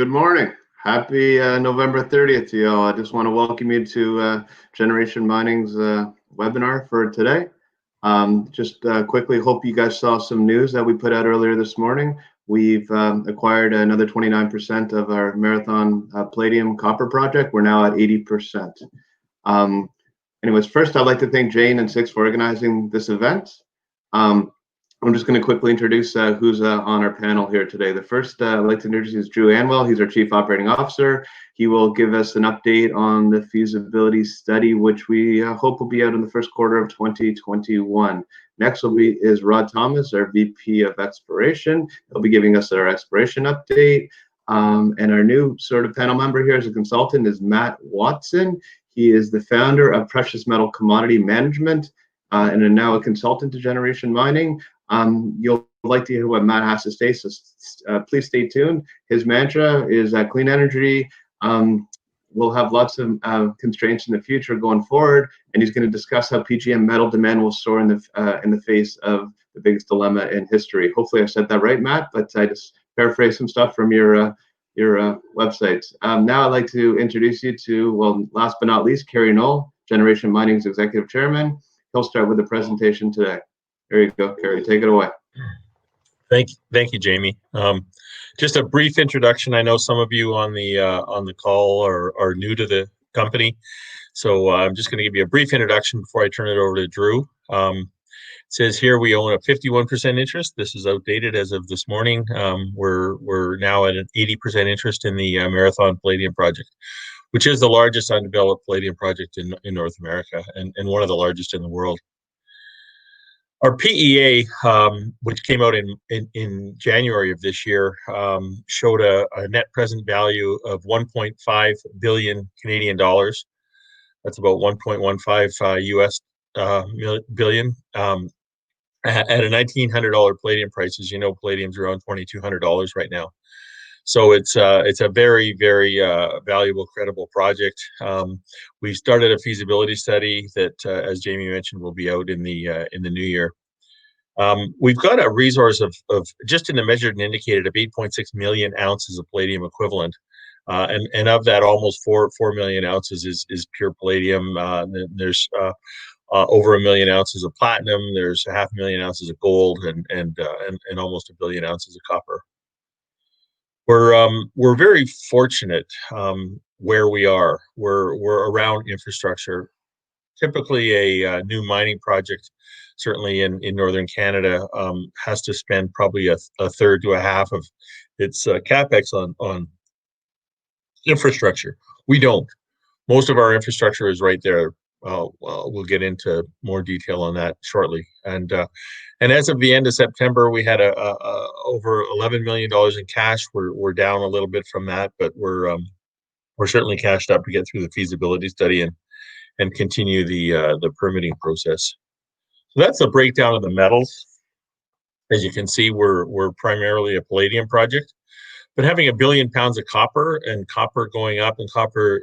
Good morning. Happy November 30th to you all. I just want to welcome you to Generation Mining's webinar for today. Just quickly, hope you guys saw some news that we put out earlier this morning. We've acquired another 29% of our Marathon Palladium copper project. We're now at 80%. Anyways, first I'd like to thank Jane and Six for organizing this event. I'm just going to quickly introduce who's on our panel here today. The first I'd like to introduce is Drew Anwyll. He's our Chief Operating Officer. He will give us an update on the feasibility study, which we hope will be out in the first quarter of 2021. Next is Rod Thomas, our VP of Exploration. He'll be giving us our exploration update. And our new sort of panel member here as a consultant is Matt Watson. He is the founder of Precious Metal Commodity Management and now a consultant to Generation Mining. You'll like to hear what Matt has to say, so please stay tuned. His mantra is clean energy. We'll have lots of constraints in the future going forward, and he's going to discuss how PGM metal demand will soar in the face of the biggest dilemma in history. Hopefully I said that right, Matt, but I just paraphrased some stuff from your website. Now I'd like to introduce you to, well, last but not least, Kerry Knoll, Generation Mining's Executive Chairman. He'll start with the presentation today. There you go, Kerry. Take it away. Thank you, Jamie. Just a brief introduction. I know some of you on the call are new to the company, so I'm just going to give you a brief introduction before I turn it over to Drew. It says here we own a 51% interest. This is outdated as of this morning. We're now at an 80% interest in the Marathon Palladium project, which is the largest undeveloped palladium project in North America and one of the largest in the world. Our PEA, which came out in January of this year, showed a net present value of 1.5 billion Canadian dollars. That's about 1.15 US billion. At a $1,900 palladium price. As you know, palladium's around $2,200 right now. So it's a very, very valuable, credible project. We started a feasibility study that, as Jamie mentioned, will be out in the new year. We've got a resource of just in the measured and indicated of 8.6 million ounces of palladium equivalent, and of that, almost 4 million ounces is pure palladium. There's over 1 million ounces of platinum. There's 500,000 ounces of gold, and almost 1 billion ounces of copper. We're very fortunate where we are. We're around infrastructure. Typically, a new mining project, certainly in northern Canada, has to spend probably a third to a half of its capex on infrastructure. We don't. Most of our infrastructure is right there. We'll get into more detail on that shortly. And as of the end of September, we had over $11 million in cash. We're down a little bit from that, but we're certainly cashed up to get through the feasibility study and continue the permitting process. So that's a breakdown of the metals. As you can see, we're primarily a palladium project, but having 1 billion pounds of copper and copper going up and copper,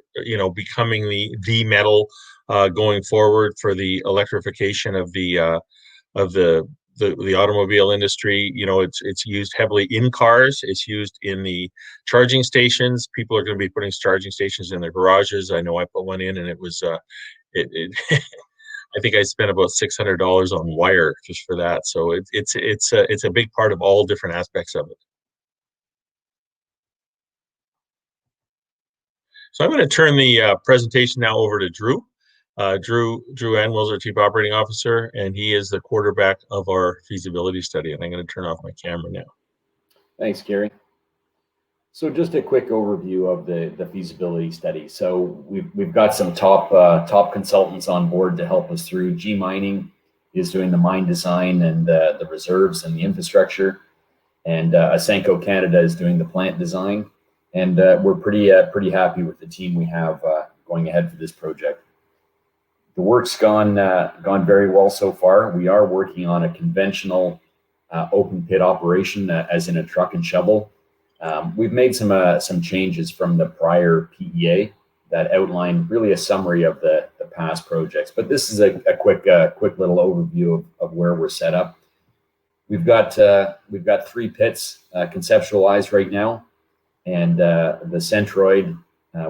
becoming the metal going forward for the electrification of the automobile industry. It's used heavily in cars. It's used in the charging stations. People are going to be putting charging stations in their garages. I know I put one in, and it was I think I spent about $600 on wire just for that. So it's a big part of all different aspects of it. So I'm going to turn the presentation now over to Drew. Drew Anwyll is our Chief Operating Officer, and he is the quarterback of our feasibility study. And I'm going to turn off my camera now. Thanks, Kerry. So just a quick overview of the feasibility study. So we've got some top consultants on board to help us through. G Mining is doing the mine design and the reserves and the infrastructure, and Ausenco Canada is doing the plant design. And we're pretty happy with the team we have going ahead for this project. The work's gone very well so far. We are working on a conventional open pit operation, as in a truck and shovel. We've made some changes from the prior PEA that outline really a summary of the past projects. But this is a quick little overview of where we're set up. We've got 3 pits conceptualized right now. and the centroid,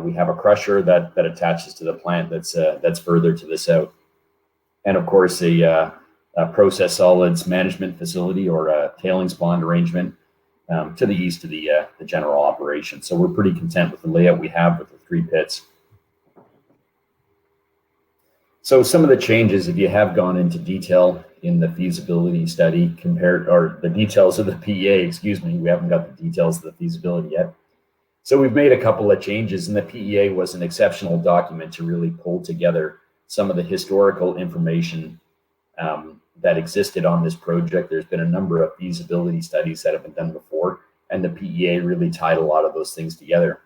we have a crusher that attaches to the plant that's further to the south. And of course, a process solids management facility or a tailings pond arrangement to the east of the general operation. So we're pretty content with the layout we have with the 3 pits. So some of the changes, if you have gone into detail in the feasibility study or the details of the PEA, excuse me, we haven't got the details of the feasibility yet. So we've made a couple of changes, and the PEA was an exceptional document to really pull together some of the historical information that existed on this project. There's been a number of feasibility studies that have been done before, and the PEA really tied a lot of those things together.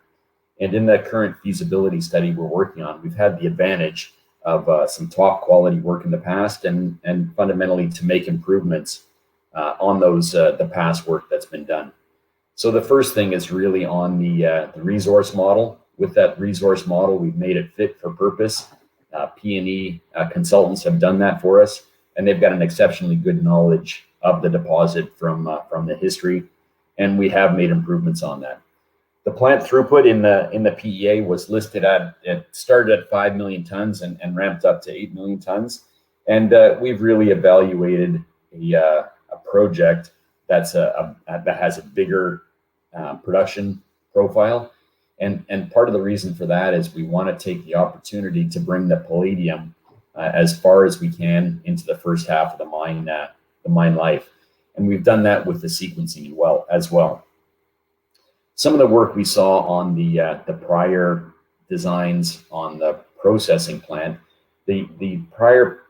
And in the current feasibility study we're working on, we've had the advantage of some top quality work in the past, and fundamentally to make improvements on those the past work that's been done. So the first thing is really on the resource model. With that resource model, we've made it fit for purpose. P&E consultants have done that for us, and they've got an exceptionally good knowledge of the deposit from the history, and we have made improvements on that. The plant throughput in the PEA was listed it started at 5 million tons and ramped up to 8 million tons. And we've really evaluated a project that has a bigger production profile. And part of the reason for that is we want to take the opportunity to bring the palladium as far as we can into the first half of the mine life. And we've done that with the sequencing as well. Some of the work we saw on the prior designs on the processing plant, the prior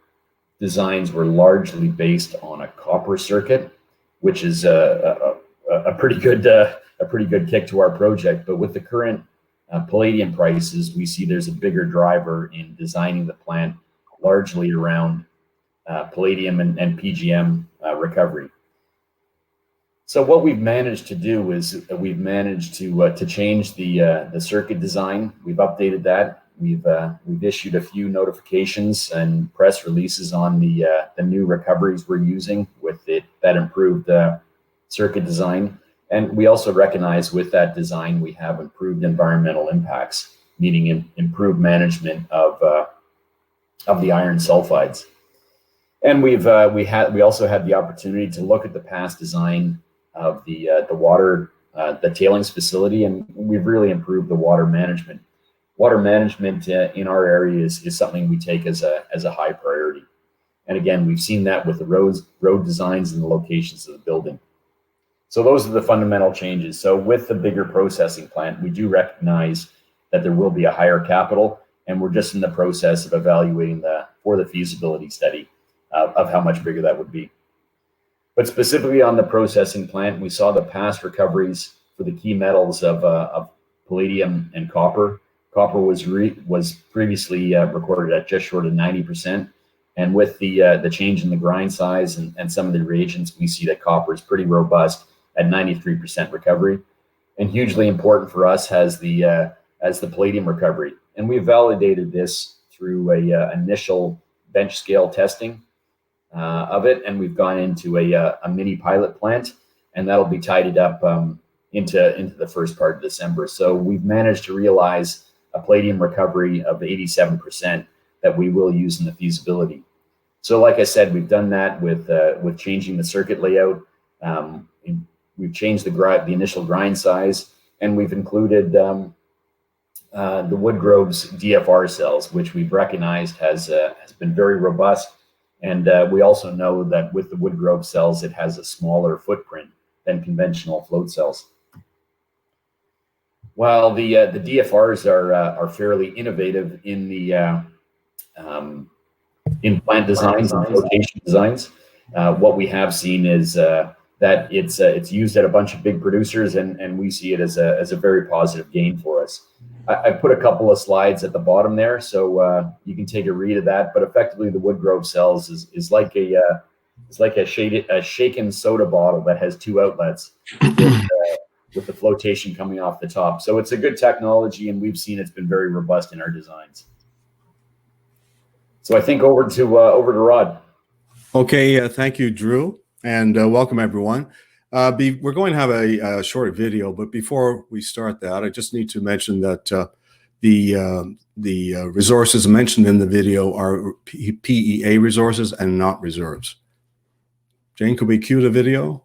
designs were largely based on a copper circuit, which is a pretty good kick to our project. But with the current palladium prices, we see there's a bigger driver in designing the plant largely around palladium and PGM recovery. So what we've managed to do is we've managed to change the circuit design. We've updated that. We've issued a few notifications and press releases on the new recoveries we're using with that improved circuit design. And we also recognize with that design we have improved environmental impacts, meaning improved management of the iron sulfides. And we also had the opportunity to look at the past design of the tailings facility, and we've really improved the water management. Water management in our area is something we take as a high priority. And again, we've seen that with the road designs and the locations of the building. So those are the fundamental changes. So with the bigger processing plant, we do recognize that there will be a higher capital, and we're just in the process of evaluating for the feasibility study of how much bigger that would be. But specifically on the processing plant, we saw the past recoveries for the key metals of palladium and copper. Copper was previously recorded at just short of 90%. And with the change in the grind size and some of the reagents, we see that copper is pretty robust at 93% recovery. And hugely important for us as the palladium recovery. And we validated this through a initial bench scale testing of it, and we've gone into a mini pilot plant, and that'll be tidied up into the first part of December. So we've managed to realize a palladium recovery of 87% that we will use in the feasibility. So like I said, we've done that with changing the circuit layout. We've changed the initial grind size, and we've included the Woodgrove's DFR cells, which we've recognized has been very robust. And we also know that with the Woodgrove cells, it has a smaller footprint than conventional float cells. While the DFRs are fairly innovative in the in plant designs and flotation designs, what we have seen is that it's used at a bunch of big producers, and we see it as a very positive gain for us. I put a couple of slides at the bottom there, so you can take a read of that. But effectively, the Woodgrove cells is like a shaken soda bottle that has 2 outlets with the flotation coming off the top. So it's a good technology, and we've seen it's been very robust in our designs. So I think over to Rod. Okay, thank you, Drew, and welcome everyone. We're going to have a short video, but before we start that, I just need to mention that the resources mentioned in the video are PEA resources and not reserves. Jane, could we cue the video?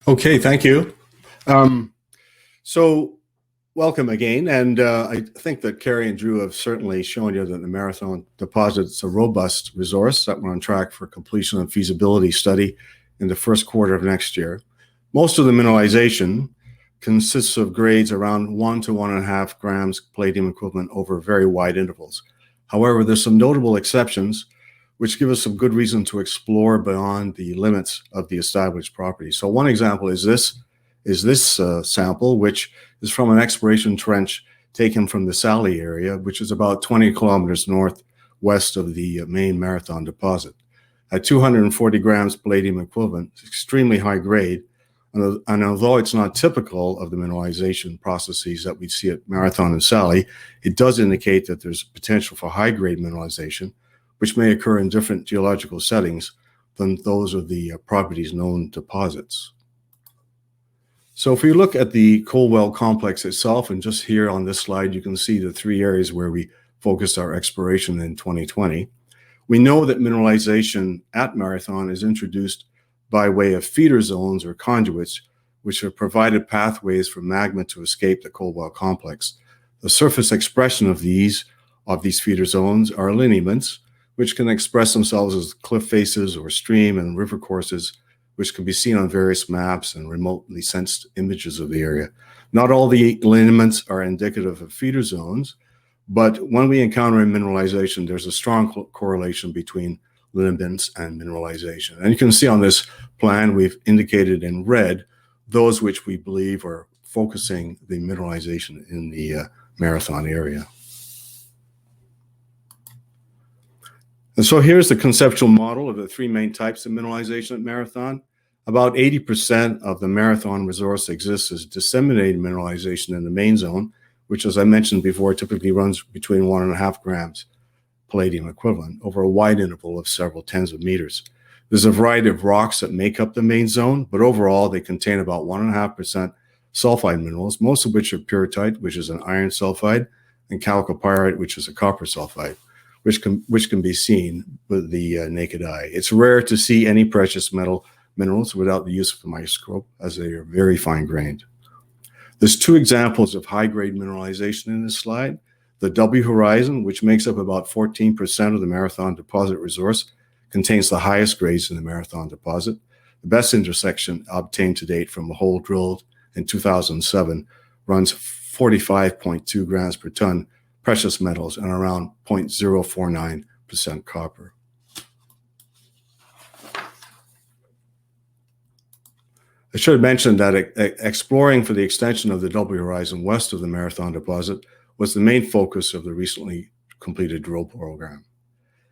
Okay, thank you. So welcome again. And I think that Kerry and Drew have certainly shown you that the Marathon deposit is a robust resource that we're on track for completion of feasibility study in the first quarter of next year. Most of the mineralization consists of grades around 1 to 1.5 grams palladium equivalent over very wide intervals. However, there's some notable exceptions which give us some good reason to explore beyond the limits of the established property. So one example is this sample, which is from an exploration trench taken from the Sally area, which is about 20 kilometers northwest of the main Marathon deposit. At 240 grams palladium equivalent, it's extremely high grade, and although it's not typical of the mineralization processes that we see at Marathon and Sally, it does indicate that there's potential for high-grade mineralization, which may occur in different geological settings than those of the property's known deposits. So if we look at the Colwell complex itself, and just here on this slide, you can see the 3 areas where we focused our exploration in 2020. We know that mineralization at Marathon is introduced by way of feeder zones or conduits, which have provided pathways for magma to escape the Colwell complex. The surface expression of these feeder zones are lineaments, which can express themselves as cliff faces or stream and river courses, which can be seen on various maps and remotely sensed images of the area. Not all the lineaments are indicative of feeder zones, but when we encounter mineralization, there's a strong correlation between lineaments and mineralization. And you can see on this plan, we've indicated in red those which we believe are focusing the mineralization in the Marathon area. And so here's the conceptual model of the 3 main types of mineralization at Marathon. About 80% of the Marathon resource exists as disseminated mineralization in the main zone, which, as I mentioned before, typically runs between 1.5 grams palladium equivalent over a wide interval of several tens of meters. There's a variety of rocks that make up the main zone, but overall they contain about 1.5% sulfide minerals, most of which are pyrrhotite, which is an iron sulfide, and chalcopyrite, which is a copper sulfide, which can be seen with the naked eye. It's rare to see any precious metal minerals without the use of a microscope, as they are very fine-grained. There's 2 examples of high-grade mineralization in this slide. The W horizon, which makes up about 14% of the Marathon deposit resource, contains the highest grades in the Marathon deposit. The best intersection obtained to date from a hole drilled in 2007 runs 45.2 grams per ton precious metals and around 0.049% copper. I should mention that exploring for the extension of the W horizon west of the Marathon deposit was the main focus of the recently completed drill program.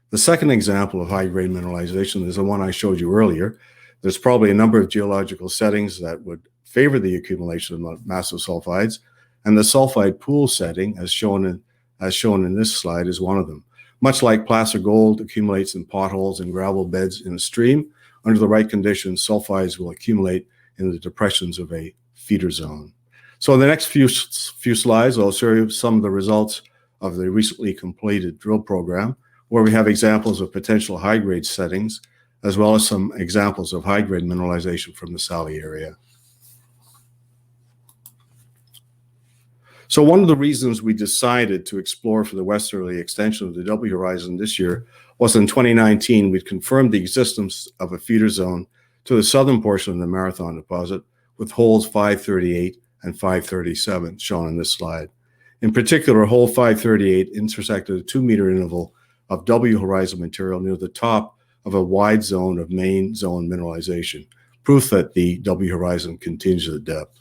The second example of high-grade mineralization is the one I showed you earlier. There's probably a number of geological settings that would favor the accumulation of massive sulfides, and the sulfide pool setting, as shown in this slide, is one of them. Much like placer gold accumulates in potholes and gravel beds in a stream, under the right conditions, sulfides will accumulate in the depressions of a feeder zone. So in the next few slides, I'll show you some of the results of the recently completed drill program, where we have examples of potential high-grade settings, as well as some examples of high-grade mineralization from the Sally area. So one of the reasons we decided to explore for the westerly extension of the W horizon this year was in 2019, we'd confirmed the existence of a feeder zone to the southern portion of the Marathon deposit with holes 538 and 537 shown in this slide. In particular, hole 538 intersected a 2-meter interval of W horizon material near the top of a wide zone of main zone mineralization, proof that the W horizon continues at depth.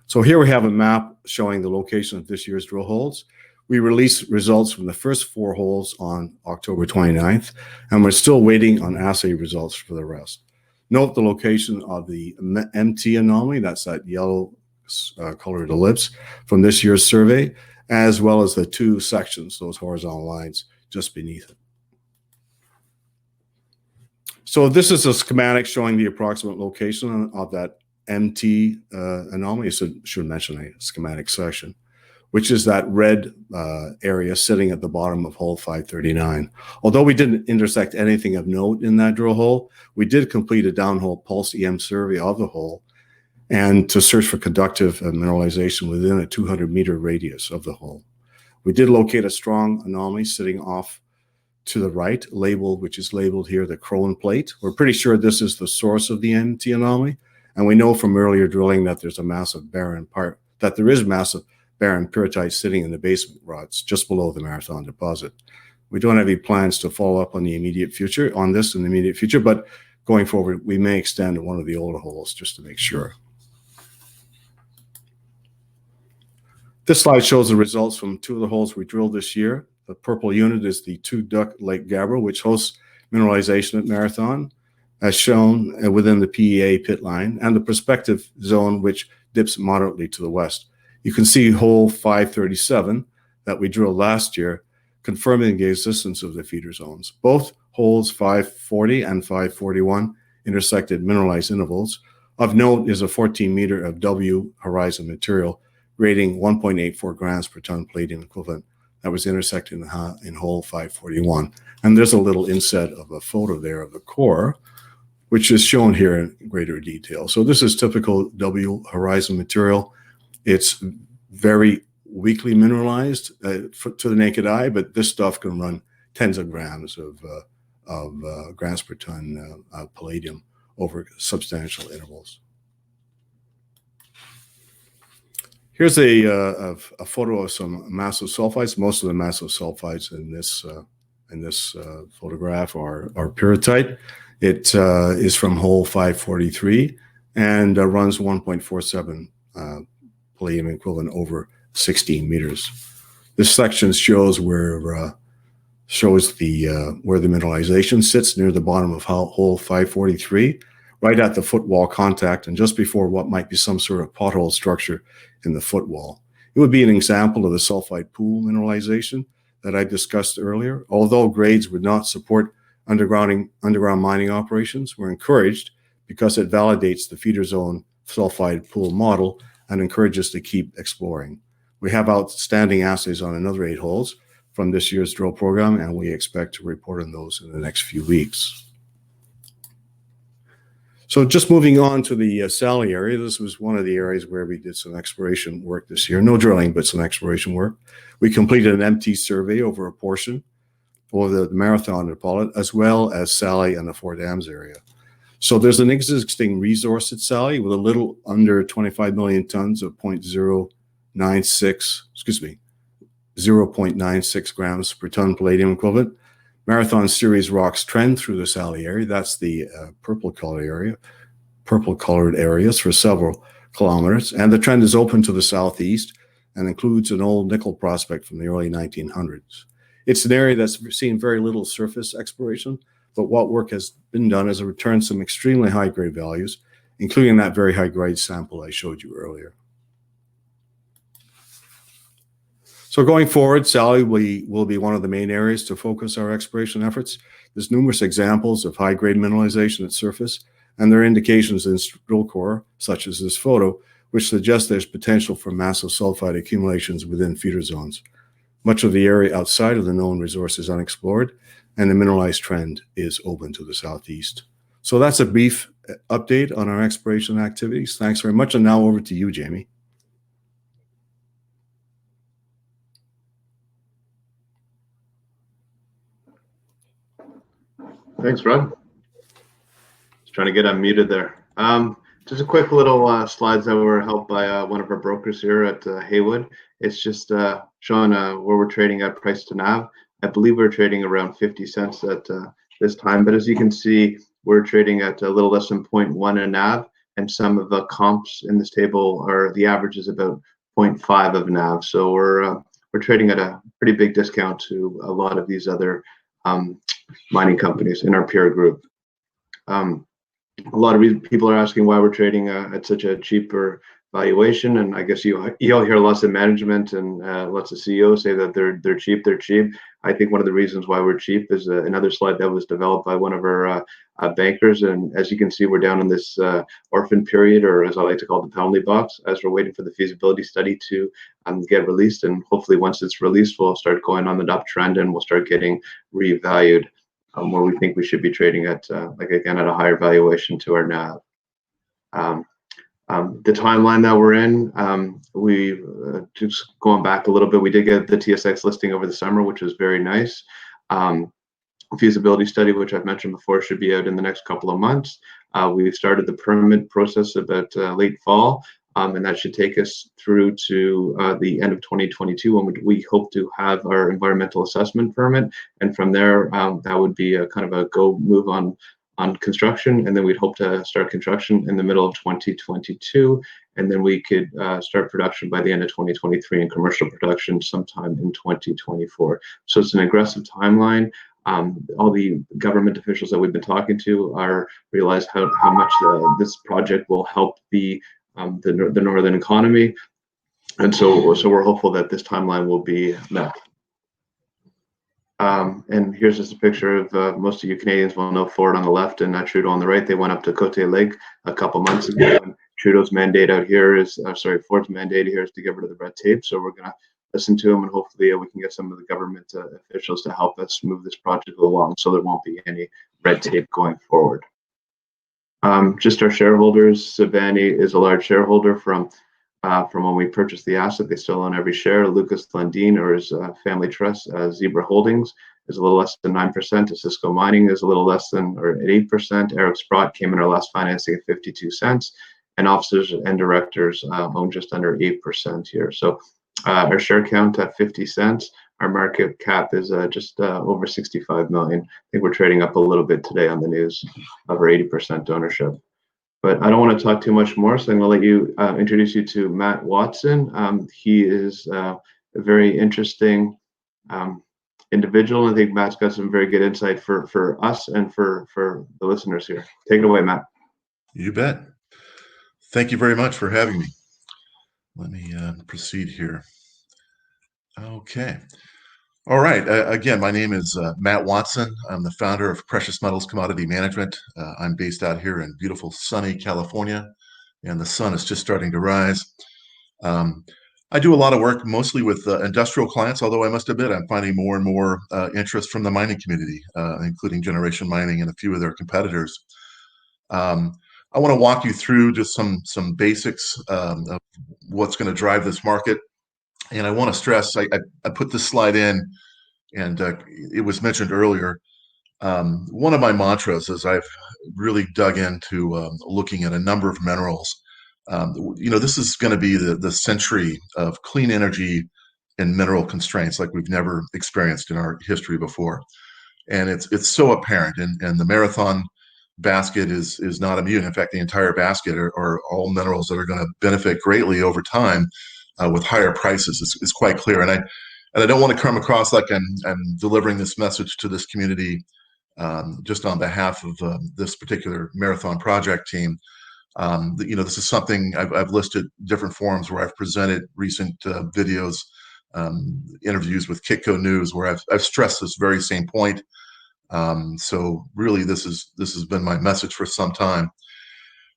So here we have a map showing the location of this year's drill holes. We released results from the first 4 holes on October 29th, and we're still waiting on assay results for the rest. Note the location of the MT anomaly, that's that yellow colored ellipse from this year's survey, as well as the 2 sections, those horizontal lines just beneath it. So this is a schematic showing the approximate location of that MT anomaly. So should mention a schematic section, which is that red area sitting at the bottom of hole 539. Although we didn't intersect anything of note in that drill hole, we did complete a downhole pulse EM survey of the hole and to search for conductive mineralization within a 200-meter radius of the hole. We did locate a strong anomaly sitting off to the right, which is labeled here the Crone plate. We're pretty sure this is the source of the MT anomaly, and we know from earlier drilling that there's a massive barren pyrrhotite sitting in the basement rods just below the Marathon deposit. We don't have any plans to follow up on the immediate future, but going forward, we may extend one of the older holes just to make sure. This slide shows the results from 2 of the holes we drilled this year. The purple unit is the 2 Duck Lake Gabbro, which hosts mineralization at Marathon, as shown within the PEA pit line, and the prospective zone, which dips moderately to the west. You can see hole 537 that we drilled last year, confirming the existence of the feeder zones. Both holes 540 and 541 intersected mineralized intervals. Of note is a 14-meter of W horizon material grading 1.84 grams per ton palladium equivalent that was intersected in hole 541. And there's a little inset of a photo there of the core, which is shown here in greater detail. So this is typical W horizon material. It's very weakly mineralized to the naked eye, but this stuff can run tens of grams of grams per ton palladium over substantial intervals. Here's a photo of some massive sulfides. Most of the massive sulfides in this photograph are pyrrhotite. It is from hole 543 and runs 1.47 palladium equivalent over 16 meters. This section shows where the mineralization sits near the bottom of hole 543, right at the footwall contact and just before what might be some sort of pothole structure in the footwall. It would be an example of the sulfide pool mineralization that I discussed earlier. Although grades would not support underground mining operations, we're encouraged because it validates the feeder zone sulfide pool model and encourages to keep exploring. We have outstanding assays on another 8 holes from this year's drill program, and we expect to report on those in the next few weeks. So just moving on to the Sally area, this was one of the areas where we did some exploration work this year. No drilling, but some exploration work. We completed an MT survey over a portion of the Marathon deposit, as well as Sally and the Four Dams area. So there's an existing resource at Sally with a little under 25 million tons of 0.96 grams per ton palladium equivalent. Marathon series rocks trend through the Sally area. That's the purple-colored areas for several kilometers. And the trend is open to the southeast and includes an old nickel prospect from the early 1900s. It's an area that's seen very little surface exploration, but what work has been done is return some extremely high-grade values, including that very high-grade sample I showed you earlier. So going forward, Sally will be one of the main areas to focus our exploration efforts. There's numerous examples of high-grade mineralization at surface, and there are indications in drill core, such as this photo, which suggest there's potential for massive sulfide accumulations within feeder zones. Much of the area outside of the known resource is unexplored, and the mineralized trend is open to the southeast. So that's a brief update on our exploration activities. Thanks very much, and now over to you, Jamie. Thanks, Rod. Just trying to get unmuted there. Just a quick little slides that were helped by one of our brokers here at Haywood. It's just showing where we're trading at price to NAV. I believe we're trading around 50 cents at this time, but as you can see, we're trading at a little less than 0.1 a NAV, and some of the comps in this table are the average is about 0.5 of NAV. So we're trading at a pretty big discount to a lot of these other mining companies in our peer group. A lot of people are asking why we're trading at such a cheaper valuation, and I guess you'll hear lots of management and lots of CEOs say that they're cheap. They're cheap. I think one of the reasons why we're cheap is another slide that was developed by one of our bankers, and as you can see, we're down in this orphan period, or as I like to call it, the penalty box, as we're waiting for the feasibility study to get released, and hopefully once it's released, we'll start going on the uptrend and we'll start getting revalued. Where we think we should be trading at, like again, at a higher valuation to our NAV. The timeline that we're in, we just going back a little bit, we did get the TSX listing over the summer, which was very nice. Feasibility study, which I've mentioned before, should be out in the next couple of months. We started the permit process about late fall. And that should take us through to the end of 2022, when we hope to have our environmental assessment permit. And from there, that would be a kind of a go move on construction. And then we'd hope to start construction in the middle of 2022. And then we could start production by the end of 2023 and commercial production sometime in 2024. So it's an aggressive timeline. All the government officials that we've been talking to realize how much this project will help the northern economy, and so we're hopeful that this timeline will be met. And here's just a picture of most of you Canadians will know Ford on the left and Trudeau on the right. They went up to Côte Lake a couple months ago, and Trudeau's mandate out here is Ford's mandate here is to get rid of the red tape. So we're gonna listen to him, and hopefully we can get some of the government officials to help us move this project along, so there won't be any red tape going forward. Just our shareholders. Savani is a large shareholder from when we purchased the asset. They still own every share. Lucas Lundin, or his family trust, Zebra Holdings, is a little less than 9%. Cisco Mining is a little less than, or at 8%. Eric Sprott came in our last financing at 52 cents. And officers and directors own just under 8% here. So our share count at 50 cents. Our market cap is just over 65 million. I think we're trading up a little bit today on the news of our 80% ownership. But I don't want to talk too much more, so I'm going to let you introduce you to Matt Watson. He is a very interesting individual. I think Matt's got some very good insight for us and for the listeners here. Take it away, Matt. You bet. Thank you very much for having me. Let me proceed here. Okay. All right. Again, my name is Matt Watson. I'm the founder of Precious Metals Commodity Management. I'm based out here in beautiful sunny California, and the sun is just starting to rise. I do a lot of work mostly with industrial clients, although I must admit I'm finding more and more interest from the mining community, including Generation Mining and a few of their competitors. I want to walk you through just some basics of what's going to drive this market. And I want to stress, I put this slide in, and it was mentioned earlier, One of my mantras as I've really dug into looking at a number of minerals, this is going to be the century of clean energy and mineral constraints like we've never experienced in our history before. And it's so apparent, and the Marathon basket is not immune. In fact, the entire basket are all minerals that are going to benefit greatly over time with higher prices. It's quite clear. And I don't want to come across like I'm delivering this message to this community just on behalf of this particular Marathon project team. This is something I've listed different forums where I've presented recent videos, interviews with Kitco News, where I've stressed this very same point. So really, this has been my message for some time.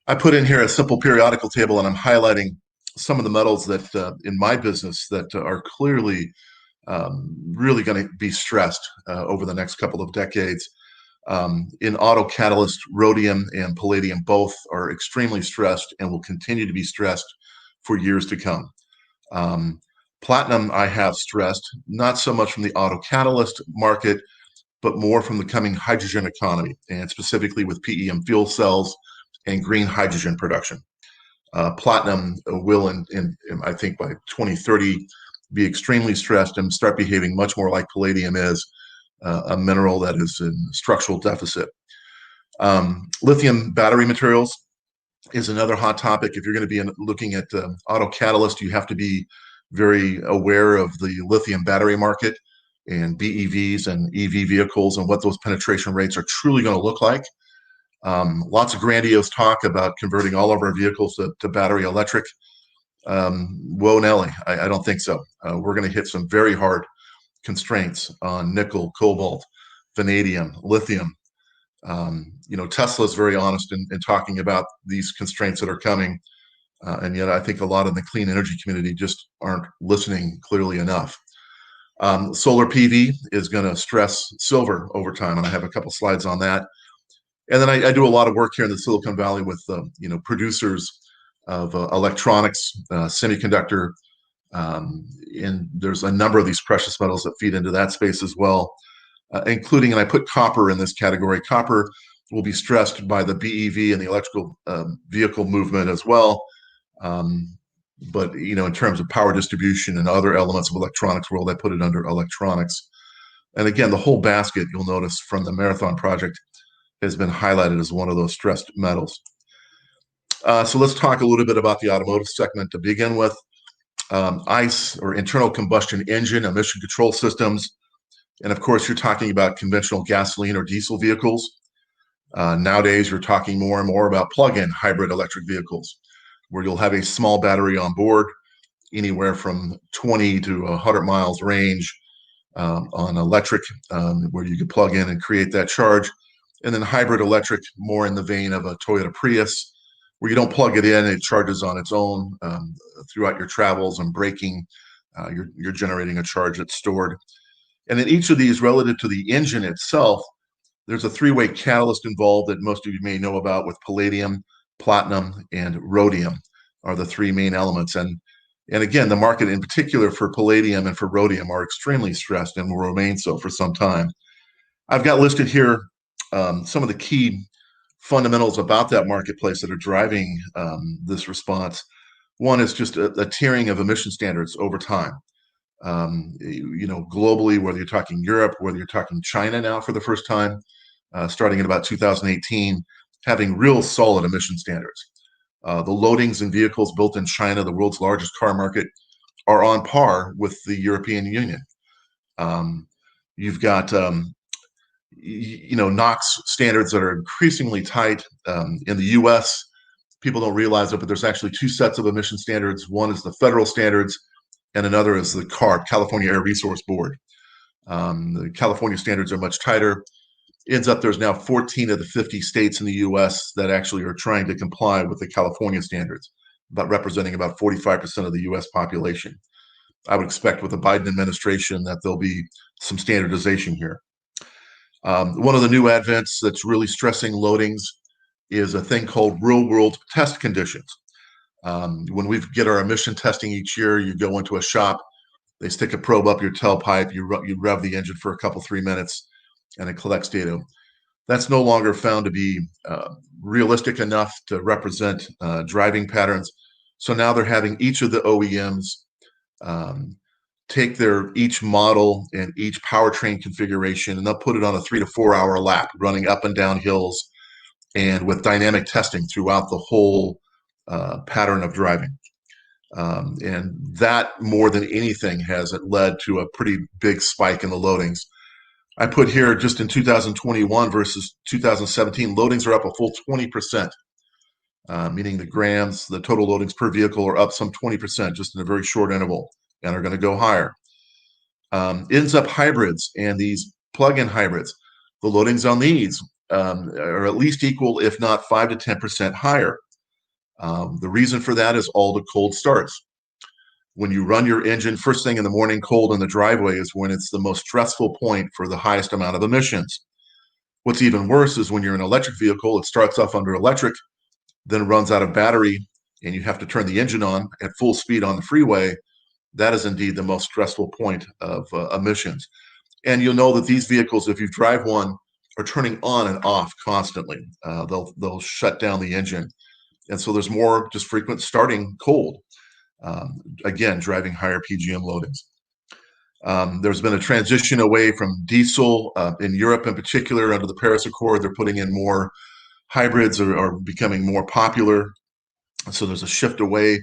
I put in here a simple periodical table, and I'm highlighting some of the metals that in my business that are clearly really going to be stressed over the next couple of decades. In auto catalyst, rhodium and palladium both are extremely stressed and will continue to be stressed for years to come. Platinum I have stressed, not so much from the auto catalyst market, but more from the coming hydrogen economy, and specifically with PEM fuel cells and green hydrogen production. Platinum will, I think by 2030, be extremely stressed and start behaving much more like palladium is, a mineral that is in structural deficit. Lithium battery materials is another hot topic. If you're going to be looking at auto catalyst, you have to be very aware of the lithium battery market and BEVs and EV vehicles and what those penetration rates are truly going to look like. Lots of grandiose talk about converting all of our vehicles to battery electric. Whoa, Nelly, I don't think so. We're going to hit some very hard constraints on nickel, cobalt, vanadium, lithium. Tesla is very honest in talking about these constraints that are coming. And yet I think a lot of the clean energy community just aren't listening clearly enough. Solar PV is going to stress silver over time, and I have a couple slides on that. And then I do a lot of work here in the Silicon Valley with producers of electronics, semiconductor, and there's a number of these precious metals that feed into that space as well, including, and I put copper in this category. Copper will be stressed by the BEV and the electrical vehicle movement as well. But in terms of power distribution and other elements of electronics world, I put it under electronics. And again, the whole basket, you'll notice from the Marathon project, has been highlighted as one of those stressed metals. So let's talk a little bit about the automotive segment to begin with. ICE, or internal combustion engine emission control systems. And of course, you're talking about conventional gasoline or diesel vehicles. Nowadays, you're talking more and more about plug-in hybrid electric vehicles, where you'll have a small battery on board, anywhere from 20 to 100 miles range on electric, where you can plug in and create that charge. And then hybrid electric, more in the vein of a Toyota Prius, where you don't plug it in, it charges on its own throughout your travels and braking. You're generating a charge that's stored. And in each of these, relative to the engine itself, there's a three-way catalyst involved that most of you may know about, with palladium, platinum, and rhodium are the three main elements. And again, the market in particular for palladium and for rhodium are extremely stressed and will remain so for some time. I've got listed here some of the key fundamentals about that marketplace that are driving this response. One is just a tiering of emission standards over time. Globally, whether you're talking Europe, whether you're talking China now for the first time, starting in about 2018, having real solid emission standards. The loadings in vehicles built in China, the world's largest car market, are on par with the European Union. You've got NOx standards that are increasingly tight in the U.S. People don't realize it, but there's actually two sets of emission standards. One is the federal standards, and another is the CARB, California Air Resource Board. The California standards are much tighter. Ends up there's now 14 of the 50 states in the U.S. that actually are trying to comply with the California standards, but representing about 45% of the U.S. population. I would expect with the Biden administration that there'll be some standardization here. One of the new advents that's really stressing loadings is a thing called real-world test conditions. When we get our emission testing each year, you go into a shop, they stick a probe up your tailpipe, you rev the engine for a couple, 3 minutes, and it collects data. That's no longer found to be realistic enough to represent driving patterns. So now they're having each of the OEMs take each model and each powertrain configuration, and they'll put it on a 3 to 4 hour lap, running up and down hills, and with dynamic testing throughout the whole pattern of driving. And that, more than anything, has led to a pretty big spike in the loadings. I put here, just in 2021 versus 2017, loadings are up a full 20%, meaning the grams, the total loadings per vehicle, are up some 20% just in a very short interval, and are going to go higher. Ends up hybrids and these plug-in hybrids, the loadings on these are at least equal, if not 5 to 10% higher. The reason for that is all the cold starts. When you run your engine first thing in the morning cold in the driveway is when it's the most stressful point for the highest amount of emissions. What's even worse is when you're in an electric vehicle, it starts off under electric, then runs out of battery, and you have to turn the engine on at full speed on the freeway. That is indeed the most stressful point of emissions. And you'll know that these vehicles, if you drive one, are turning on and off constantly. They'll shut down the engine. And so there's more just frequent starting cold. Again, driving higher PGM loadings. There's been a transition away from diesel in Europe in particular. Under the Paris Accord, they're putting in more hybrids, are becoming more popular. So there's a shift away.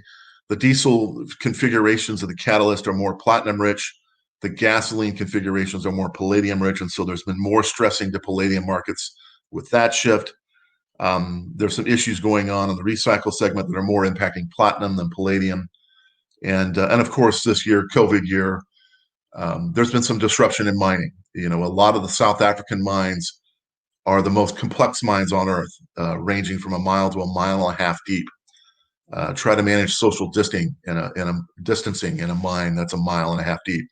The diesel configurations of the catalyst are more platinum rich. The gasoline configurations are more palladium rich. And so there's been more stressing to palladium markets with that shift. There's some issues going on in the recycle segment that are more impacting platinum than palladium. And of course, this year, COVID year, there's been some disruption in mining. A lot of the South African mines are the most complex mines on Earth, ranging from a mile to a mile and a half deep. Try to manage social distancing in a mine that's a mile and a half deep.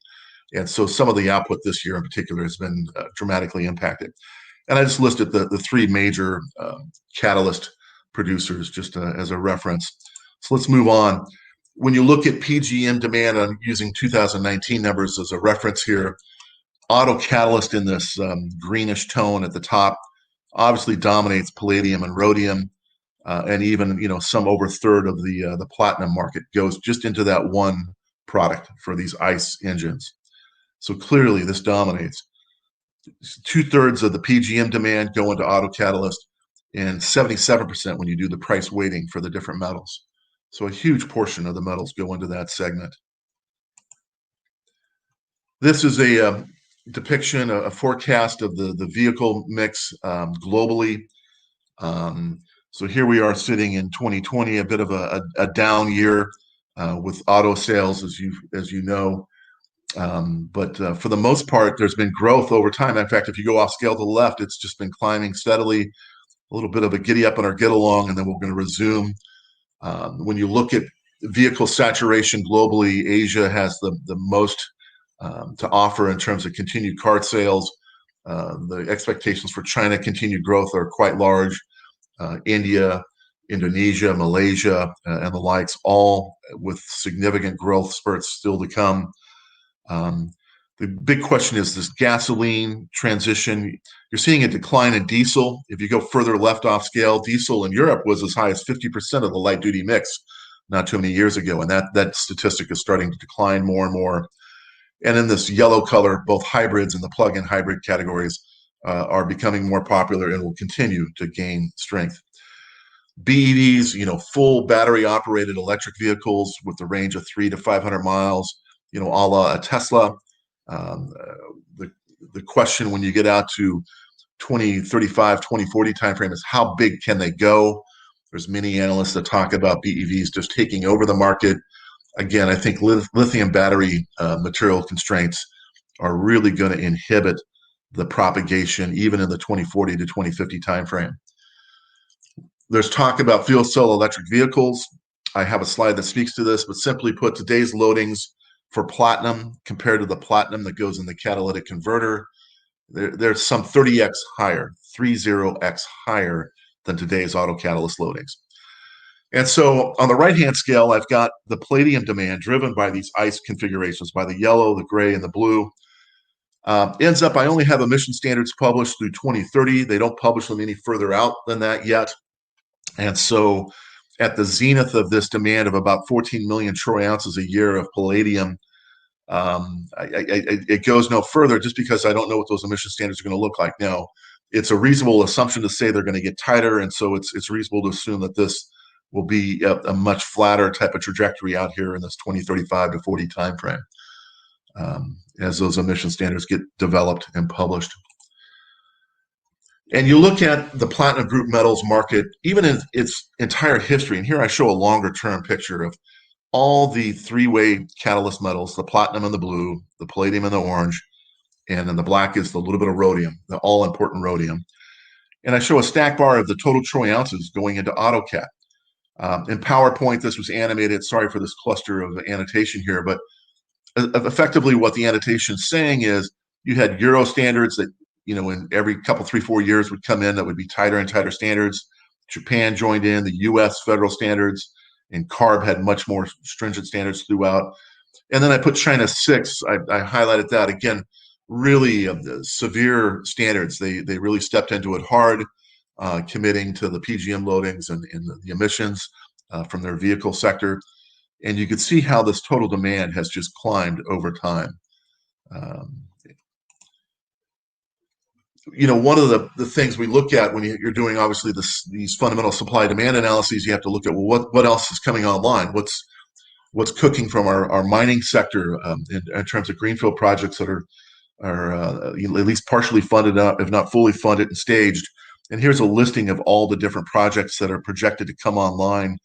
And so some of the output this year in particular has been dramatically impacted. And I just listed the three major catalyst producers just as a reference. So let's move on. When you look at PGM demand, I'm using 2019 numbers as a reference here. Auto catalyst in this greenish tone at the top obviously dominates palladium and rhodium, and even some over a third of the platinum market goes just into that one product for these ICE engines. So clearly this dominates. 2/3 of the PGM demand go into auto catalyst, and 77% when you do the price weighting for the different metals. So a huge portion of the metals go into that segment. This is a depiction, a forecast of the vehicle mix globally. So here we are sitting in 2020, a bit of a down year with auto sales, as you know. But for the most part, there's been growth over time. In fact, if you go off scale to the left, it's just been climbing steadily. A little bit of a giddy up on our get along, and then we're going to resume. When you look at vehicle saturation globally, Asia has the most to offer in terms of continued car sales. The expectations for China continued growth are quite large. India, Indonesia, Malaysia, and the likes, all with significant growth spurts still to come. The big question is this gasoline transition. You're seeing a decline in diesel. If you go further left off scale, diesel in Europe was as high as 50% of the light duty mix not too many years ago. And that statistic is starting to decline more and more. And in this yellow color, both hybrids and the plug-in hybrid categories are becoming more popular and will continue to gain strength. BEVs, full battery operated electric vehicles with the range of 300 to 500 miles, a la a Tesla. The question when you get out to 2035, 2040 timeframe is how big can they go? There's many analysts that talk about BEVs just taking over the market. Again, I think lithium battery material constraints are really going to inhibit the propagation even in the 2040 to 2050 timeframe. There's talk about fuel cell electric vehicles. I have a slide that speaks to this, but simply put, today's loadings for platinum compared to the platinum that goes in the catalytic converter, there's some 30x higher, 30x higher than today's auto catalyst loadings. And so on the right-hand scale, I've got the palladium demand driven by these ICE configurations, by the yellow, the gray, and the blue. Ends up, I only have emission standards published through 2030. They don't publish them any further out than that yet. And so at the zenith of this demand of about 14 million troy ounces a year of palladium, it goes no further just because I don't know what those emission standards are going to look like. Now, it's a reasonable assumption to say they're going to get tighter, and so it's reasonable to assume that this will be a much flatter type of trajectory out here in this 2035 to 40 timeframe as those emission standards get developed and published. And you look at the platinum group metals market, even in its entire history, and here I show a longer term picture of all the three-way catalyst metals, the platinum and the blue, the palladium and the orange, and then the black is the little bit of rhodium, the all-important rhodium. And I show a stack bar of the total troy ounces going into AutoCAD. In PowerPoint, this was animated. Sorry for this cluster of annotation here, but effectively what the annotation is saying is you had Euro standards that, in every couple, 3-4 years would come in that would be tighter and tighter standards. Japan joined in, the US federal standards, and CARB had much more stringent standards throughout. And then I put China 6. I highlighted that again. Really severe standards. They really stepped into it hard, committing to the PGM loadings and the emissions from their vehicle sector. And you can see how this total demand has just climbed over time. One of the things we look at when you're doing obviously these fundamental supply demand analyses, you have to look at, well, what else is coming online? What's cooking from our mining sector in terms of greenfield projects that are at least partially funded, if not fully funded and staged. And here's a listing of all the different projects that are projected to come online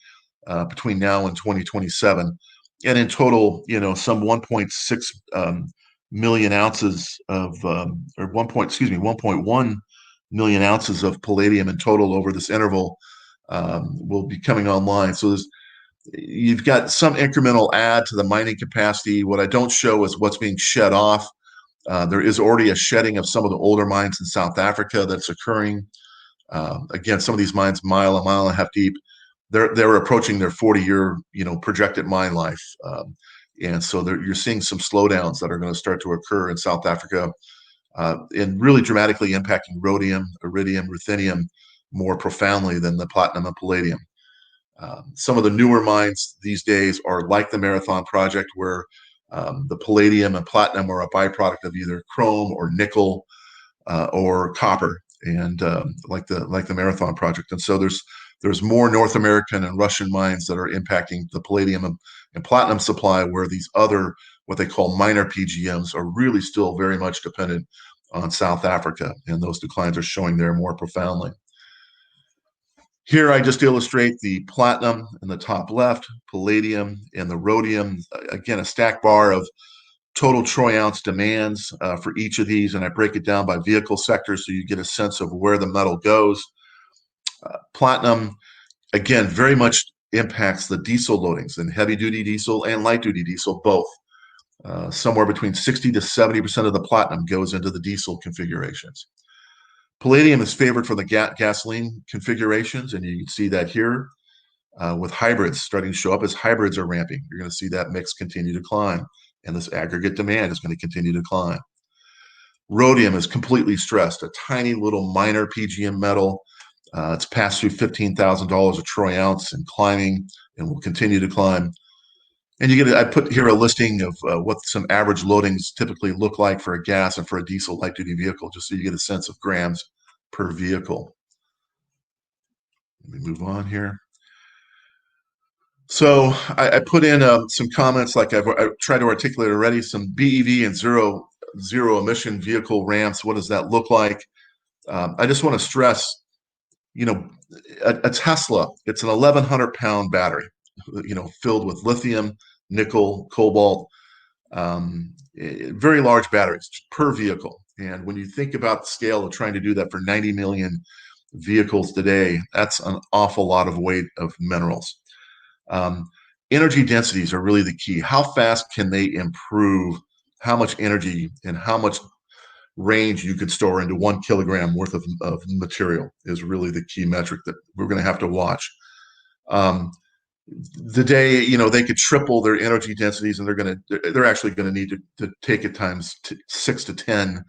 between now and 2027. And in total, some 1.6 million ounces of, 1.1 million ounces of palladium in total over this interval will be coming online. So you've got some incremental add to the mining capacity. What I don't show is what's being shed off. There is already a shedding of some of the older mines in South Africa that's occurring. Again, some of these mines, a mile and a half deep, they're approaching their 40-year, projected mine life. And so you're seeing some slowdowns that are going to start to occur in South Africa and really dramatically impacting rhodium, iridium, ruthenium more profoundly than the platinum and palladium. Some of the newer mines these days are like the Marathon project, where the palladium and platinum are a byproduct of either chrome or nickel or copper, and like the Marathon project. And so there's more North American and Russian mines that are impacting the palladium and platinum supply, where these other, what they call minor PGMs, are really still very much dependent on South Africa, and those declines are showing there more profoundly. Here I just illustrate the platinum in the top left, palladium, and the rhodium. Again, a stack bar of total troy ounce demands for each of these, and I break it down by vehicle sector so you get a sense of where the metal goes. Platinum, again, very much impacts the diesel loadings, and heavy-duty diesel and light-duty diesel both. Somewhere between 60 to 70% of the platinum goes into the diesel configurations. Palladium is favored for the gasoline configurations, and you can see that here with hybrids starting to show up as hybrids are ramping. You're going to see that mix continue to climb, and this aggregate demand is going to continue to climb. Rhodium is completely stressed, a tiny little minor PGM metal. It's passed through $15,000 a troy ounce and climbing, and will continue to climb. And I put here a listing of what some average loadings typically look like for a gas and for a diesel light-duty vehicle, just so you get a sense of grams per vehicle. Let me move on here. So I put in some comments, like I've tried to articulate already, some BEV and zero emission vehicle ramps. What does that look like? I just want to stress, a Tesla, it's an 1,100-pound battery, filled with lithium, nickel, cobalt, very large batteries per vehicle. And when you think about the scale of trying to do that for 90 million vehicles today, that's an awful lot of weight of minerals. Energy densities are really the key. How fast can they improve how much energy and how much range you could store into 1 kilogram worth of material is really the key metric that we're going to have to watch. the day, you know, they could triple their energy densities, and they're actually going to need to take it times 6 to 10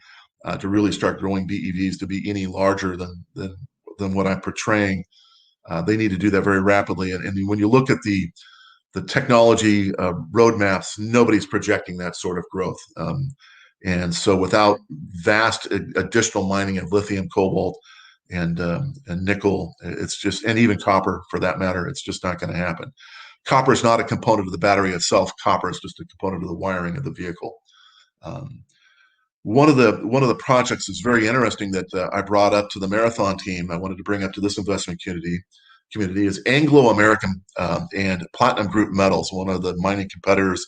to really start growing BEVs to be any larger than what I'm portraying. They need to do that very rapidly. And when you look at the technology roadmaps, nobody's projecting that sort of growth. And so without vast additional mining of lithium, cobalt, and nickel, it's just, and even copper for that matter, it's just not going to happen. Copper is not a component of the battery itself. Copper is just a component of the wiring of the vehicle. One of the projects that's very interesting that I brought up to the Marathon team, I wanted to bring up to this investment community is Anglo American and Platinum Group Metals, one of the mining competitors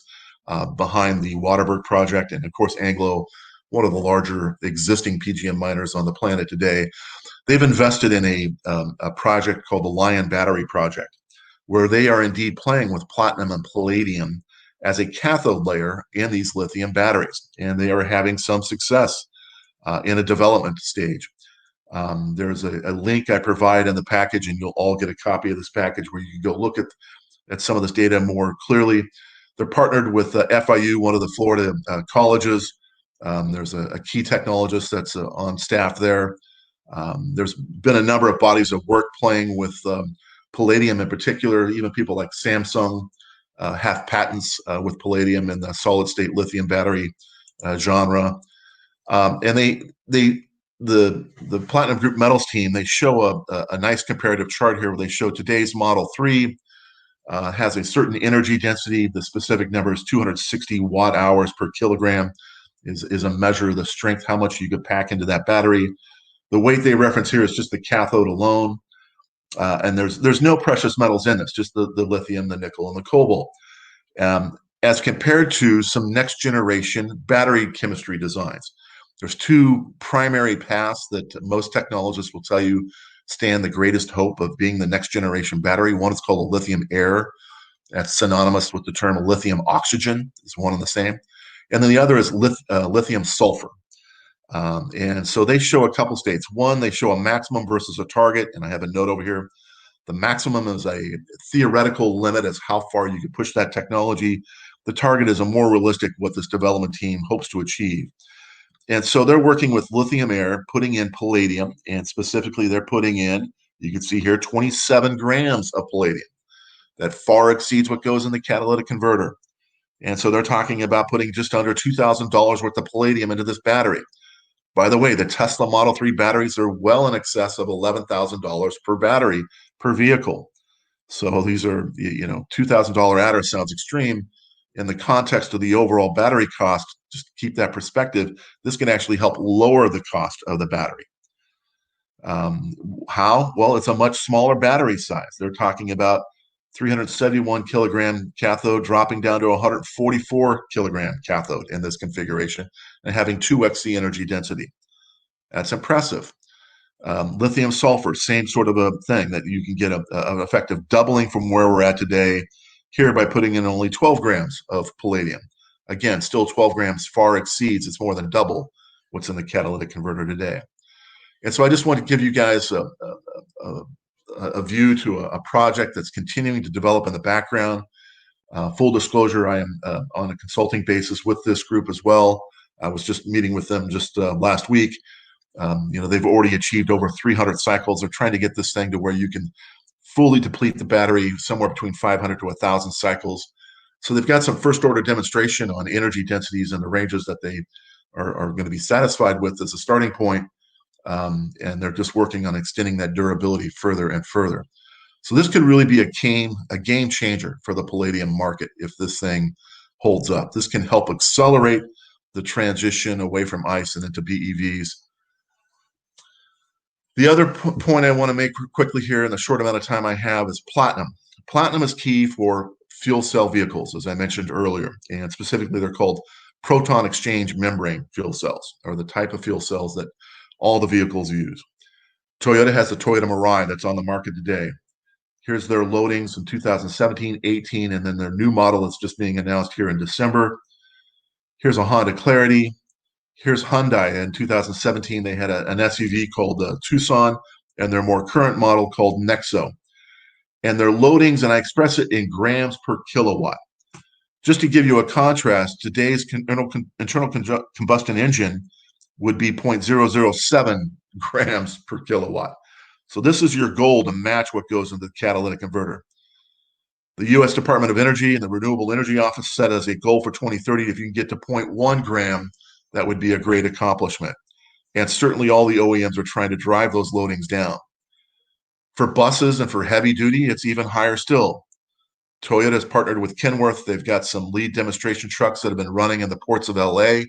behind the Waterberg project, and of course Anglo, one of the larger existing PGM miners on the planet today. They've invested in a project called the Lion Battery Project, where they are indeed playing with platinum and palladium as a cathode layer in these lithium batteries, and they are having some success in a development stage. There's a link I provide in the package, and you'll all get a copy of this package where you can go look at some of this data more clearly. They're partnered with FIU, one of the Florida colleges. There's a key technologist that's on staff there. There's been a number of bodies of work playing with palladium in particular. Even people like Samsung have patents with palladium in the solid-state lithium battery genre. And the Platinum Group Metals team, they show a nice comparative chart here where they show today's Model 3 has a certain energy density. The specific number is 260 watt hours per kilogram, is a measure of the strength, how much you could pack into that battery. The weight they reference here is just the cathode alone. And there's no precious metals in this, just the lithium, the nickel, and the cobalt. As compared to some next generation battery chemistry designs. There's two primary paths that most technologists will tell you stand the greatest hope of being the next generation battery. One is called a lithium air. That's synonymous with the term lithium oxygen, is one and the same. And then the other is lithium sulfur. And so they show a couple states. One, they show a maximum versus a target, and I have a note over here. The maximum is a theoretical limit as how far you can push that technology. The target is a more realistic what this development team hopes to achieve. And so they're working with lithium air, putting in palladium, and specifically they're putting in, you can see here, 27 grams of palladium. That far exceeds what goes in the catalytic converter. And so they're talking about putting just under $2,000 worth of palladium into this battery. By the way, the Tesla Model 3 batteries are well in excess of $11,000 per battery per vehicle. So these are, $2,000 adder sounds extreme. In the context of the overall battery cost, just keep that perspective, this can actually help lower the cost of the battery. How? Well, it's a much smaller battery size. They're talking about 371 kilogram cathode dropping down to 144 kilogram cathode in this configuration and having 2x the energy density. That's impressive. Lithium sulfur, same sort of a thing, that you can get an effective doubling from where we're at today here by putting in only 12 grams of palladium. Again, still 12 grams far exceeds, it's more than double what's in the catalytic converter today. And so I just want to give you guys a view to a project that's continuing to develop in the background. Full disclosure, I am on a consulting basis with this group as well. I was just meeting with them just last week. They've already achieved over 300 cycles. They're trying to get this thing to where you can fully deplete the battery somewhere between 500 to 1,000 cycles. So they've got some first order demonstration on energy densities and the ranges that they are going to be satisfied with as a starting point. And they're just working on extending that durability further and further. So this could really be a game changer for the palladium market if this thing holds up. This can help accelerate the transition away from ICE and into BEVs. The other point I want to make quickly here in the short amount of time I have is platinum. Platinum is key for fuel cell vehicles, as I mentioned earlier, and specifically they're called proton exchange membrane fuel cells, or the type of fuel cells that all the vehicles use. Toyota has the Toyota Mirai that's on the market today. Here's their loadings in 2017, 18, and then their new model that's just being announced here in December. Here's a Honda Clarity. Here's Hyundai. In 2017, they had an SUV called Tucson, and their more current model called Nexo. and their loadings, and I express it in grams per kilowatt. Just to give you a contrast, today's internal combustion engine would be 0.007 grams per kilowatt. So this is your goal to match what goes into the catalytic converter. The U.S. Department of Energy and the Renewable Energy Office set as a goal for 2030, if you can get to 0.1 gram, that would be a great accomplishment. And certainly all the OEMs are trying to drive those loadings down. For buses and for heavy duty, it's even higher still. Toyota has partnered with Kenworth. They've got some lead demonstration trucks that have been running in the ports of LA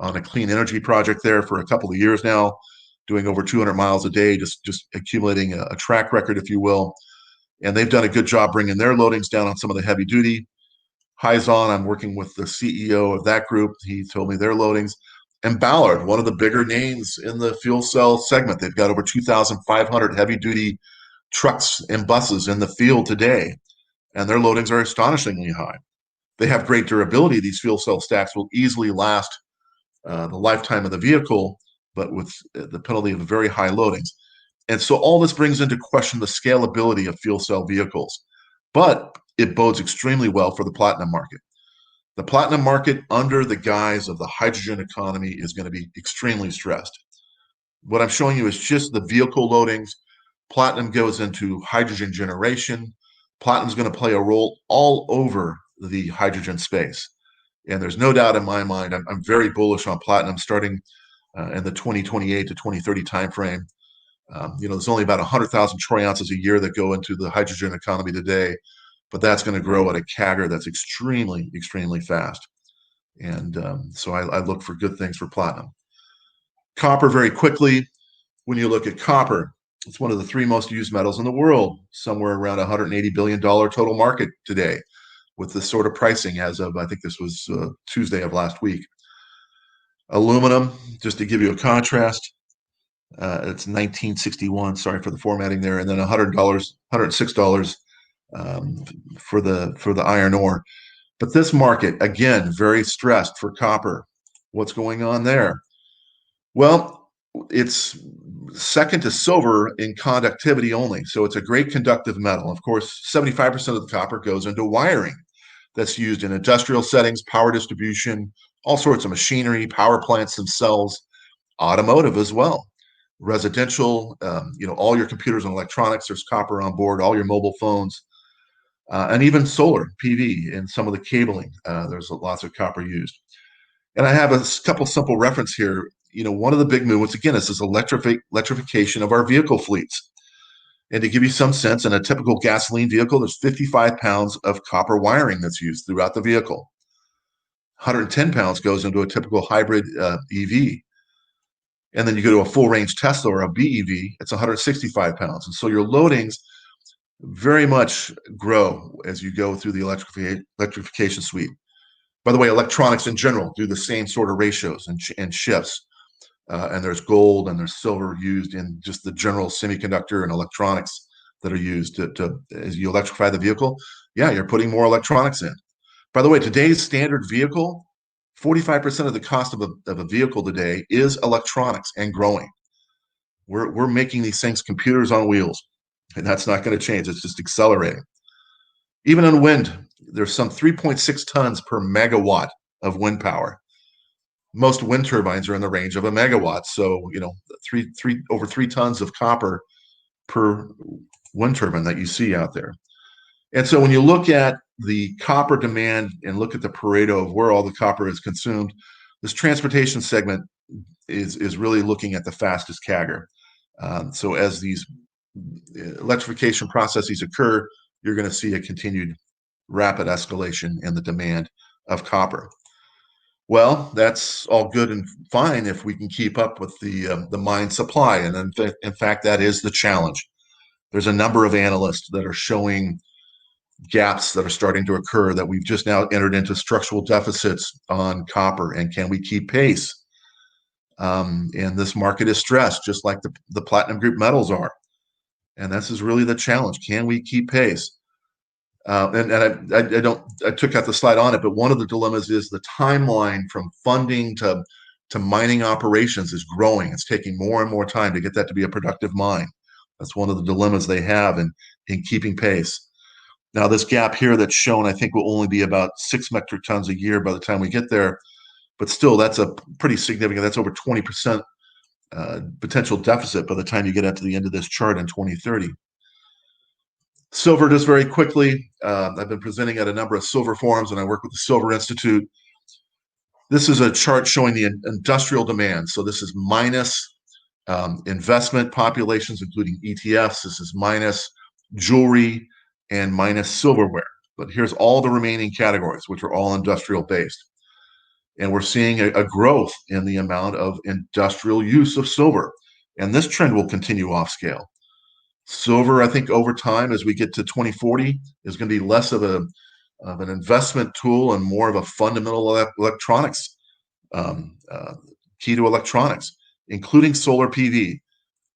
on a clean energy project there for a couple of years now, doing over 200 miles a day, just accumulating a track record, if you will. And they've done a good job bringing their loadings down on some of the heavy duty. Hyzon, I'm working with the CEO of that group. He told me their loadings. And Ballard, one of the bigger names in the fuel cell segment. They've got over 2,500 heavy duty trucks and buses in the field today, and their loadings are astonishingly high. They have great durability. These fuel cell stacks will easily last the lifetime of the vehicle, but with the penalty of very high loadings. And so all this brings into question the scalability of fuel cell vehicles, but it bodes extremely well for the platinum market. The platinum market, under the guise of the hydrogen economy, is going to be extremely stressed. What I'm showing you is just the vehicle loadings. Platinum goes into hydrogen generation. Platinum is going to play a role all over the hydrogen space. And there's no doubt in my mind, I'm very bullish on platinum starting in the 2028 to 2030 timeframe. There's only about 100,000 troy ounces a year that go into the hydrogen economy today, but that's going to grow at a CAGR that's extremely, extremely fast. And so I look for good things for platinum. Copper, very quickly, when you look at copper, it's one of the 3 most used metals in the world, somewhere around $180 billion total market today, with this sort of pricing as of, I think this was Tuesday of last week. Aluminum, just to give you a contrast, it's 1961. Sorry for the formatting there, and then $106 for the iron ore. But this market, again, very stressed for copper. What's going on there? Well, it's second to silver in conductivity only. So it's a great conductive metal. Of course, 75% of the copper goes into wiring that's used in industrial settings, power distribution, all sorts of machinery, power plants themselves, automotive as well, residential, all your computers and electronics, there's copper on board, all your mobile phones, and even solar PV and some of the cabling. There's lots of copper used. And I have a couple simple reference here. One of the big movements, again, is this electrification of our vehicle fleets. And to give you some sense, in a typical gasoline vehicle, there's 55 pounds of copper wiring that's used throughout the vehicle. 110 pounds goes into a typical hybrid EV. And then you go to a full range Tesla or a BEV, it's 165 pounds. And so your loadings very much grow as you go through the electrification suite. By the way, electronics in general do the same sort of ratios and shifts. And there's gold and there's silver used in just the general semiconductor and electronics that are used to as you electrify the vehicle. Yeah, you're putting more electronics in. By the way, today's standard vehicle, 45% of the cost of a vehicle today is electronics and growing. We're making these things computers on wheels, and that's not going to change. It's just accelerating. Even on wind, there's some 3.6 tons per megawatt of wind power. Most wind turbines are in the range of a megawatt. So, over 3 tons of copper per wind turbine that you see out there. And so when you look at the copper demand and look at the Pareto of where all the copper is consumed, this transportation segment is really looking at the fastest CAGR. So as these electrification processes occur, you're going to see a continued rapid escalation in the demand of copper. Well, that's all good and fine if we can keep up with the mine supply. And in fact, that is the challenge. There's a number of analysts that are showing gaps that are starting to occur, that we've just now entered into structural deficits on copper, and can we keep pace? And this market is stressed, just like the platinum group metals are. And this is really the challenge. Can we keep pace? And I took out the slide on it, but one of the dilemmas is the timeline from funding to mining operations is growing. It's taking more and more time to get that to be a productive mine. That's one of the dilemmas they have in keeping pace. Now, this gap here that's shown, I think, will only be about 6 metric tons a year by the time we get there. But still, that's a pretty significant, that's over 20% potential deficit by the time you get up to the end of this chart in 2030. Silver, just very quickly, I've been presenting at a number of silver forums, and I work with the Silver Institute. This is a chart showing the industrial demand. So this is minus investment populations, including ETFs. This is minus jewelry and minus silverware. But here's all the remaining categories, which are all industrial based. And we're seeing a growth in the amount of industrial use of silver. And this trend will continue off scale. Silver, I think, over time, as we get to 2040, is going to be less of an investment tool and more of a fundamental electronics, key to electronics, including solar PV.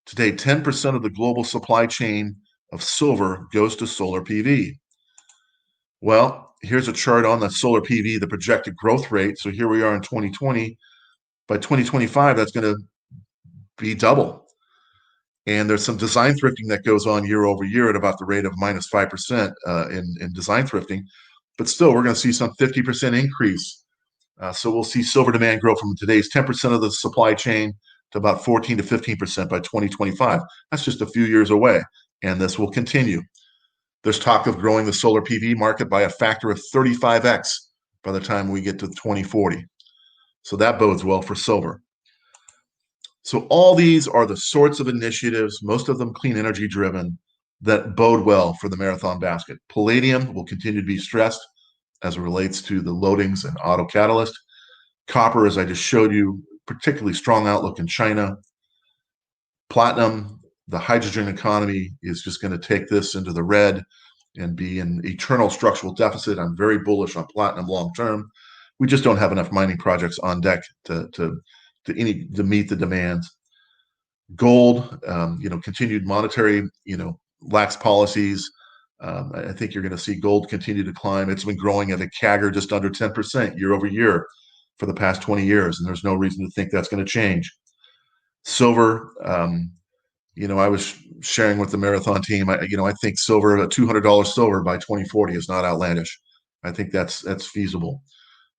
Today, 10% of the global supply chain of silver goes to solar PV. Well, here's a chart on the solar PV, the projected growth rate. So here we are in 2020. By 2025, that's going to be double. And there's some design thrifting that goes on year over year at about the rate of minus 5% in design thrifting. But still, we're going to see some 50% increase. So we'll see silver demand grow from today's 10% of the supply chain to about 14 to 15% by 2025. That's just a few years away, and this will continue. There's talk of growing the solar PV market by a factor of 35x by the time we get to 2040. So that bodes well for silver. So all these are the sorts of initiatives, most of them clean energy driven, that bode well for the Marathon basket. Palladium will continue to be stressed as it relates to the loadings and auto catalyst. Copper, as I just showed you, particularly strong outlook in China. Platinum, the hydrogen economy is just going to take this into the red and be an eternal structural deficit. I'm very bullish on platinum long term. We just don't have enough mining projects on deck to meet the demands. Gold, continued monetary, lax policies. I think you're going to see gold continue to climb. It's been growing at a CAGR just under 10% year over year for the past 20 years, and there's no reason to think that's going to change. Silver, I was sharing with the Marathon team. I think silver, a $200 silver by 2040 is not outlandish. I think that's feasible.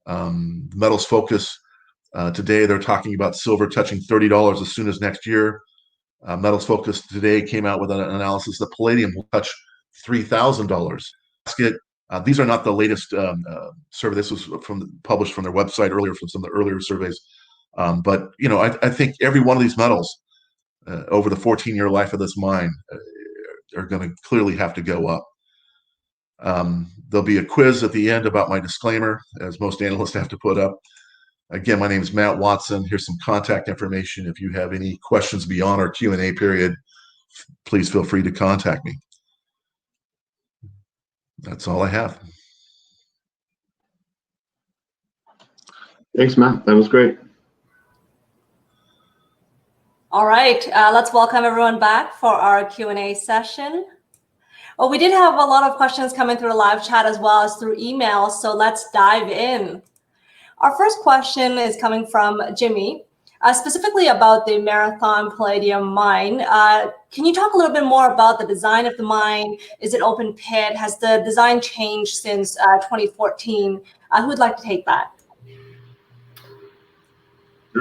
Metals Focus. Today, they're talking about silver touching $30 as soon as next year. Metals Focus today came out with an analysis that palladium will touch $3,000. These are not the latest survey. This was published from their website earlier, from some of the earlier surveys. But I think every one of these metals over the 14-year life of this mine are going to clearly have to go up. There'll be a quiz at the end about my disclaimer, as most analysts have to put up. Again, my name is Matt Watson. Here's some contact information. If you have any questions beyond our Q&A period, please feel free to contact me. That's all I have. Thanks, Matt. That was great. All right, let's welcome everyone back for our Q&A session. Well, we did have a lot of questions coming through the live chat as well as through email, so let's dive in. Our first question is coming from Jimmy, specifically about the Marathon Palladium mine. Can you talk a little bit more about the design of the mine? Is it open pit? Has the design changed since 2014? Who would like to take that?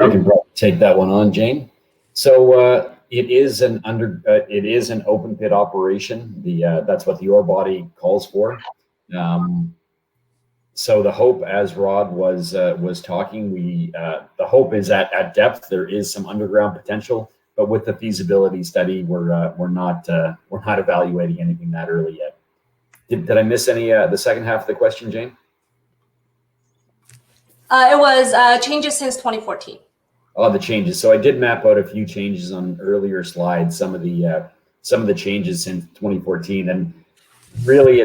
I can probably take that one on, Jane. So it is an open pit operation. That's what the ore body calls for. So the hope, as Rod was talking, the hope is that at depth there is some underground potential, but with the feasibility study, we're not evaluating anything that early yet. Did I miss any the second half of the question, Jane? It was changes since 2014. Oh, the changes. So I did map out a few changes on earlier slides. Some of the changes since 2014, and really,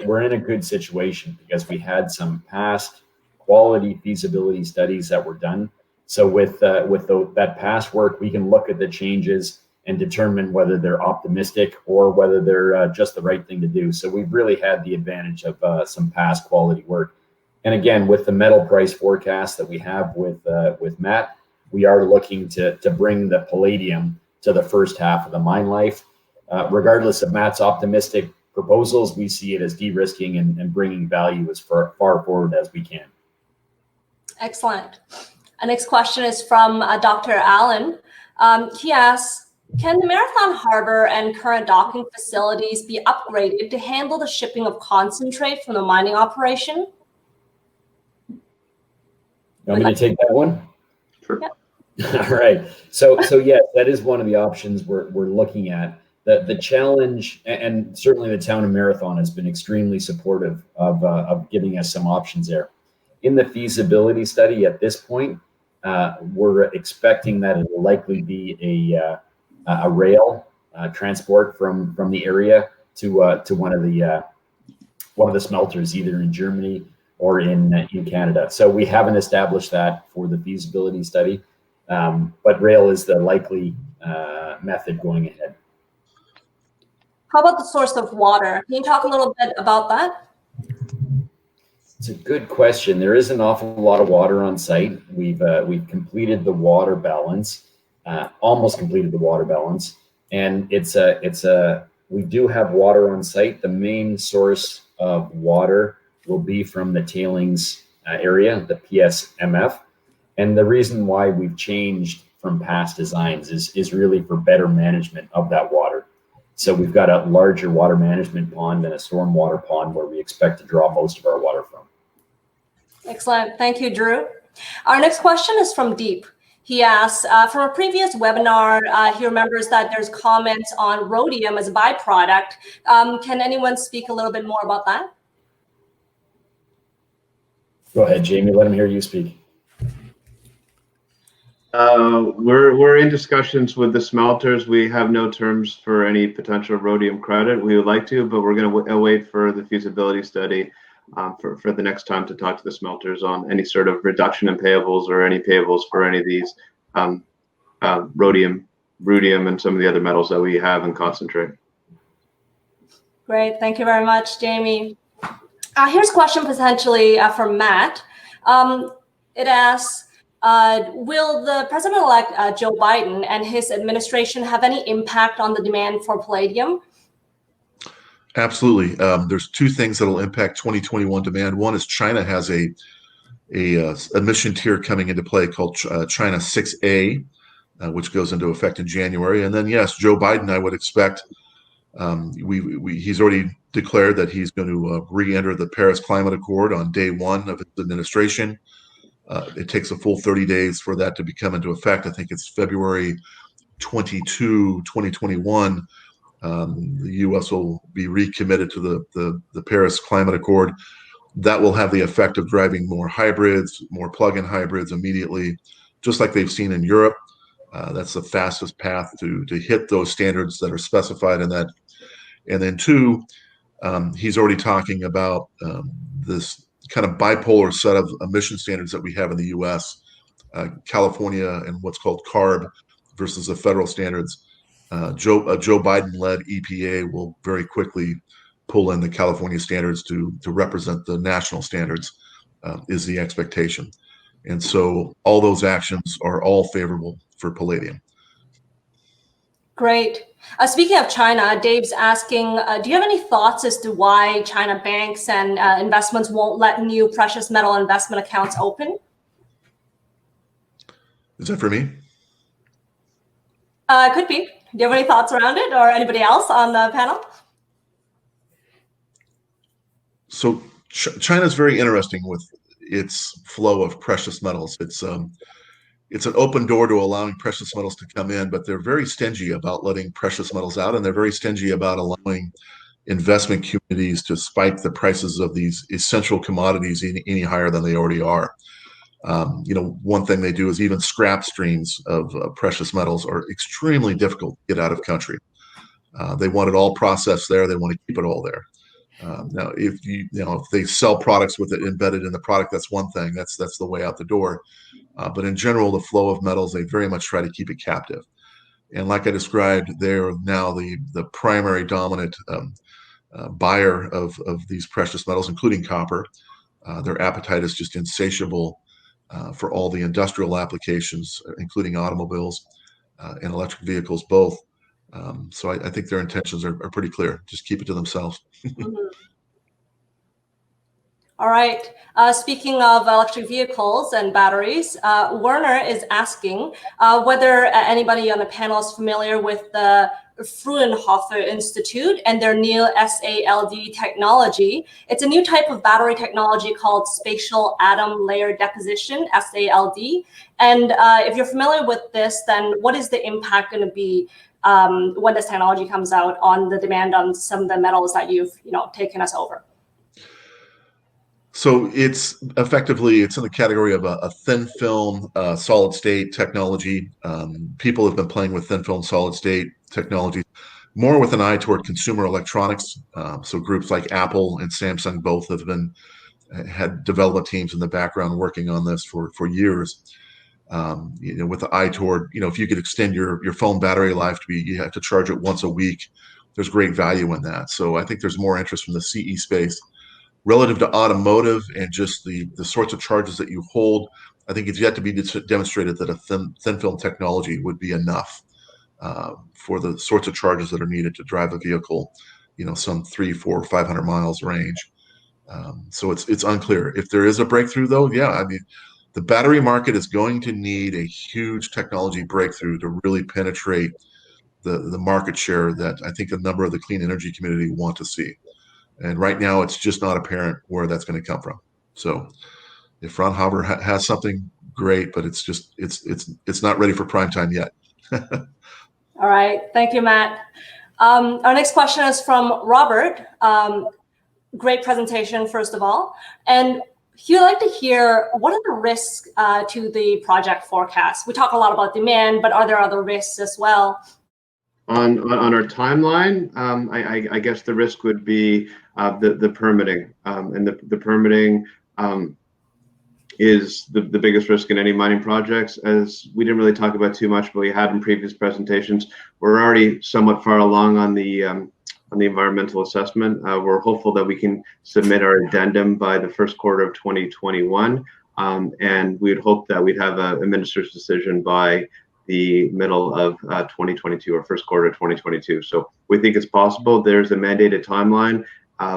we're in a good situation because we had some past quality feasibility studies that were done. So with that past work, we can look at the changes and determine whether they're optimistic or whether they're just the right thing to do. So we've really had the advantage of some past quality work. And again, with the metal price forecast that we have with Matt, we are looking to bring the palladium to the first half of the mine life. regardless of Matt's optimistic proposals, we see it as de-risking and bringing value as far forward as we can. Excellent. Our next question is from Dr. Allen. He asks, can the Marathon Harbor and current docking facilities be upgraded to handle the shipping of concentrate from the mining operation? You want me to take that one? Sure. Yeah. All right. So yes, that is one of the options we're looking at. The challenge, and certainly the town of Marathon has been extremely supportive of giving us some options there. In the feasibility study at this point, we're expecting that it will likely be a rail transport from the area to one of the smelters, either in Germany or in Canada. So we haven't established that for the feasibility study, but rail is the likely method going ahead. How about the source of water? Can you talk a little bit about that? It's a good question. There is an awful lot of water on site. We've completed the water balance, almost completed the water balance, and we do have water on site. The main source of water will be from the tailings area, the PSMF, and the reason why we've changed from past designs is really for better management of that water. So we've got a larger water management pond and a stormwater pond where we expect to draw most of our water from. Excellent. Thank you, Drew. Our next question is from Deep. He asks, from a previous webinar, he remembers that there's comments on rhodium as a byproduct. Can anyone speak a little bit more about that? Go ahead, Jamie. Let him hear you speak. We're in discussions with the smelters. We have no terms for any potential rhodium credit. We would like to, but we're going to wait for the feasibility study for the next time to talk to the smelters on any sort of reduction in payables or any payables for any of these rhodium, rudium, and some of the other metals that we have in concentrate. Great. Thank you very much, Jamie. Here's a question potentially from Matt. It asks, will the President-elect Joe Biden and his administration have any impact on the demand for palladium? Absolutely. There's two things that will impact 2021 demand. One is China has a emission tier coming into play called China 6A, which goes into effect in January. And then, yes, Joe Biden, I would expect, he's already declared that he's going to re-enter the Paris Climate Accord on day one of his administration. It takes a full 30 days for that to come into effect. I think it's February 22, 2021. The U.S. will be recommitted to the Paris Climate Accord. That will have the effect of driving more hybrids, more plug-in hybrids immediately, just like they've seen in Europe. That's the fastest path to hit those standards that are specified in that. And then two, he's already talking about this kind of bipolar set of emission standards that we have in the U.S., California and what's called CARB versus the federal standards. Joe Biden-led EPA will very quickly pull in the California standards to represent the national standards, is the expectation. And so all those actions are all favorable for palladium. Great. Speaking of China, Dave's asking, do you have any thoughts as to why China banks and investments won't let new precious metal investment accounts open? Is that for me? Could be. Do you have any thoughts around it, or anybody else on the panel? So China's very interesting with its flow of precious metals. It's an open door to allowing precious metals to come in, but they're very stingy about letting precious metals out, and they're very stingy about allowing investment communities to spike the prices of these essential commodities any higher than they already are. One thing they do is even scrap streams of precious metals are extremely difficult to get out of country. They want it all processed there. They want to keep it all there. Now, if they sell products with it embedded in the product, that's one thing. That's the way out the door. But in general, the flow of metals, they very much try to keep it captive. And like I described, they're now the primary dominant buyer of these precious metals, including copper. Their appetite is just insatiable for all the industrial applications, including automobiles and electric vehicles both. So I think their intentions are pretty clear. Just keep it to themselves. Mhm. All right. Speaking of electric vehicles and batteries, Werner is asking whether anybody on the panel is familiar with the Fraunhofer Institute and their new SALD technology. It's a new type of battery technology called spatial atom layer deposition, SALD. And if you're familiar with this, then what is the impact going to be when this technology comes out on the demand on some of the metals that you've taken us over? So it's effectively, it's in the category of a thin film solid state technology. People have been playing with thin film solid state technology more with an eye toward consumer electronics. So groups like Apple and Samsung both had development teams in the background working on this for years. With the eye toward, if you could extend your phone battery life you have to charge it once a week. There's great value in that. So I think there's more interest from the CE space. Relative to automotive and just the sorts of charges that you hold, I think it's yet to be demonstrated that a thin film technology would be enough for the sorts of charges that are needed to drive a vehicle, some 300, 400, 500 miles range. So it's unclear. If there is a breakthrough, though, yeah, I mean, the battery market is going to need a huge technology breakthrough to really penetrate the market share that I think a number of the clean energy community want to see. And right now, it's just not apparent where that's going to come from. So, if Fraunhofer has something, great, but it's not ready for prime time yet. All right, thank you, Matt. Our next question is from Robert. Great presentation, first of all, and he would like to hear what are the risks to the project forecast. We talk a lot about demand, but are there other risks as well? On our timeline, I guess the risk would be the permitting, and the permitting is the biggest risk in any mining projects. As we didn't really talk about too much, but we had in previous presentations, we're already somewhat far along on the environmental assessment. We're hopeful that we can submit our addendum by the first quarter of 2021, and we'd hope that we'd have a minister's decision by the middle of 2022 or first quarter of 2022. So we think it's possible. There's a mandated timeline,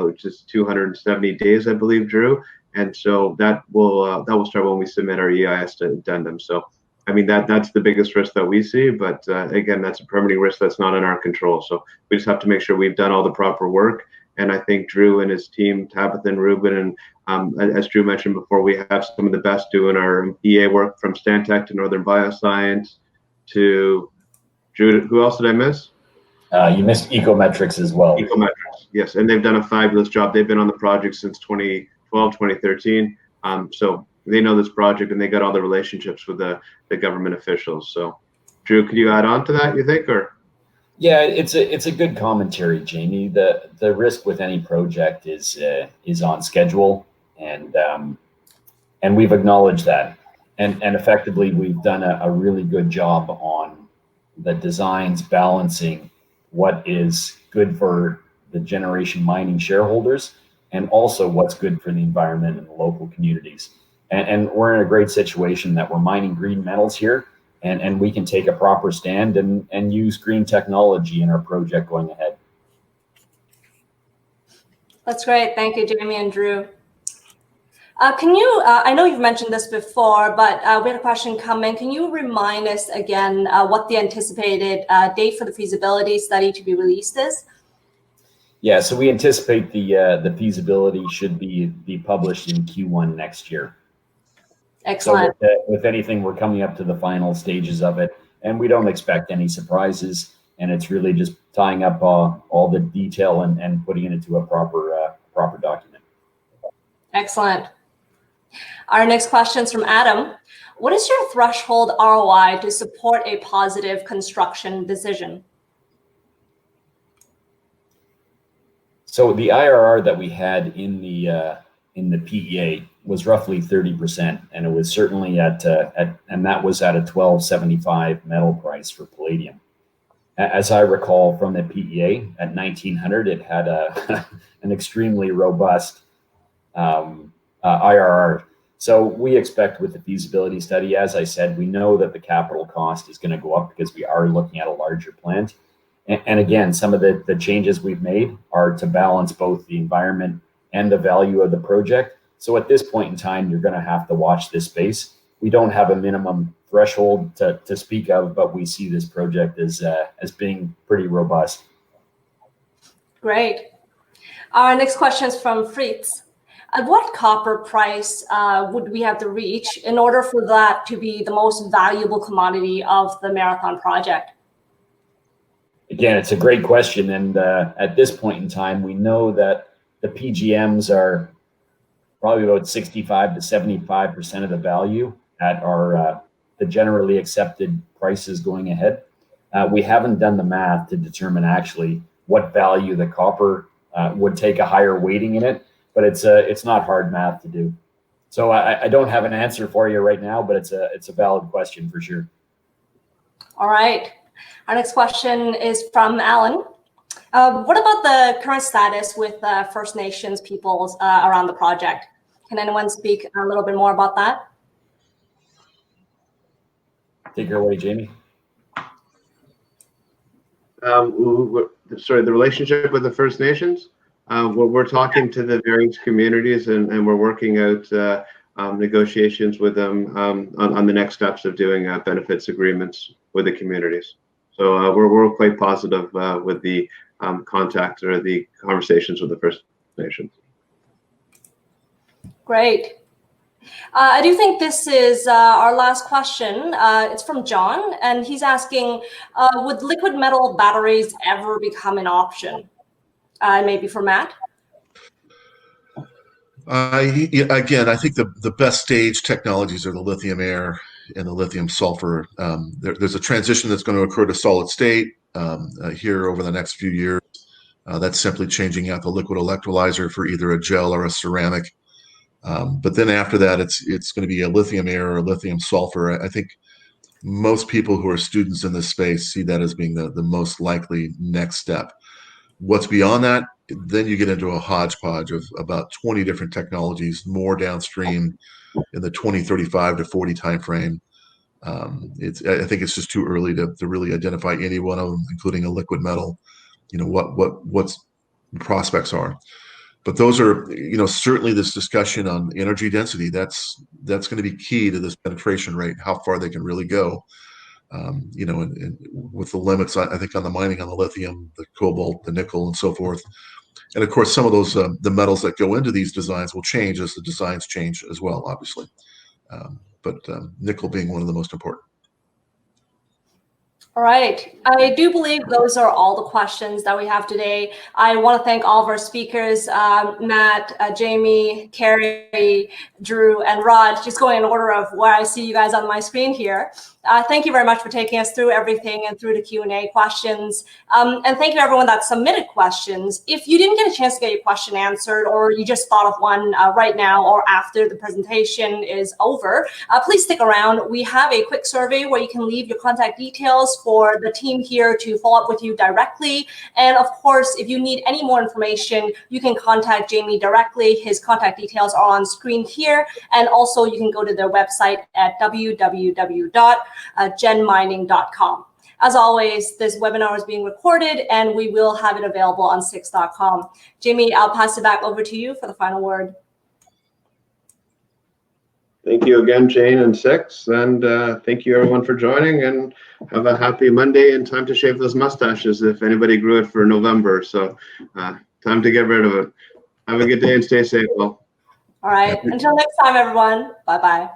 which is 270 days, I believe, Drew. And so that will start when we submit our EIS addendum. So, I mean, that's the biggest risk that we see. But again, that's a permitting risk that's not in our control. So we just have to make sure we've done all the proper work. And I think Drew and his team, Tabitha and Ruben, and as Drew mentioned before, we have some of the best doing our EA work, from Stantec to Northern Bioscience to Drew. Who else did I miss? You missed Ecometrics as well. Ecometrics, yes, and they've done a fabulous job. They've been on the project since 2012, 2013. So they know this project, and they got all the relationships with the government officials. So, Drew, could you add on to that, you think, or? Yeah, it's a good commentary, Jamie. The risk with any project is on schedule, and we've acknowledged that. And effectively, we've done a really good job on the designs balancing what is good for the Generation Mining shareholders and also what's good for the environment and the local communities. And we're in a great situation that we're mining green metals here, and we can take a proper stand and use green technology in our project going ahead. That's great. Thank you, Jamie and Drew. Can you, I know you've mentioned this before, but we had a question come in. Can you remind us again what the anticipated date for the feasibility study to be released is? Yeah, so we anticipate the feasibility should be published in Q1 next year. Excellent. So with anything, we're coming up to the final stages of it, and we don't expect any surprises. And it's really just tying up all the detail and putting it into a proper document. Excellent. Our next question is from Adam. What is your threshold ROI to support a positive construction decision? So the IRR that we had in the PEA was roughly 30%, and it was certainly and that was at a $12.75 metal price for palladium. As I recall from the PEA at 1900, it had an extremely robust IRR. So we expect with the feasibility study, as I said, we know that the capital cost is going to go up because we are looking at a larger plant. And again, some of the changes we've made are to balance both the environment and the value of the project. So at this point in time, you're going to have to watch this space. We don't have a minimum threshold to speak of, but we see this project as being pretty robust. Great. Our next question is from Fritz. At what copper price would we have to reach in order for that to be the most valuable commodity of the Marathon project? Again, it's a great question. And at this point in time, we know that the PGMs are probably about 65 to 75% of the value at our the generally accepted prices going ahead. We haven't done the math to determine actually what value the copper would take a higher weighting in it, but it's not hard math to do. So I don't have an answer for you right now, but it's a valid question for sure. All right. Our next question is from Alan. What about the current status with First Nations peoples around the project? Can anyone speak a little bit more about that? Take her away, Jamie. Sorry, the relationship with the First Nations? We're talking to the various communities and we're working out negotiations with them on the next steps of doing benefits agreements with the communities. So we're quite positive with the contact or the conversations with the First Nations. Great. I do think this is our last question. It's from John, and he's asking, would liquid metal batteries ever become an option? Maybe for Matt? Again, I think the best stage technologies are the lithium air and the lithium sulfur. There's a transition that's going to occur to solid state here over the next few years. That's simply changing out the liquid electrolyzer for either a gel or a ceramic. But then after that, it's going to be a lithium air or a lithium sulfur. I think most people who are students in this space see that as being the most likely next step. What's beyond that, then you get into a hodgepodge of about 20 different technologies, more downstream in the 2035 to 40 timeframe. I think it's just too early to really identify any one of them, including a liquid metal. You know what prospects are. But those are, certainly this discussion on energy density, that's going to be key to this penetration rate, how far they can really go. And with the limits, I think, on the mining, on the lithium, the cobalt, the nickel, and so forth. And of course, some of those, the metals that go into these designs will change as the designs change as well, obviously. But nickel being one of the most important. All right. I do believe those are all the questions that we have today. I want to thank all of our speakers, Matt, Jamie, Kerry, Drew, and Rod, just going in order of where I see you guys on my screen here. Thank you very much for taking us through everything and through the Q&A questions. And thank you everyone that submitted questions. If you didn't get a chance to get your question answered, or you just thought of one right now or after the presentation is over, please stick around. We have a quick survey where you can leave your contact details for the team here to follow up with you directly. And of course, if you need any more information, you can contact Jamie directly. His contact details are on screen here. And also you can go to their website at www.genmining.com. As always, this webinar is being recorded and we will have it available on six.com. Jamie, I'll pass it back over to you for the final word. Thank you again, Jane and Six, and thank you everyone for joining, and have a happy Monday and time to shave those mustaches if anybody grew it for November. So time to get rid of it. Have a good day and stay safe, all. All right, until next time, everyone. Bye-bye.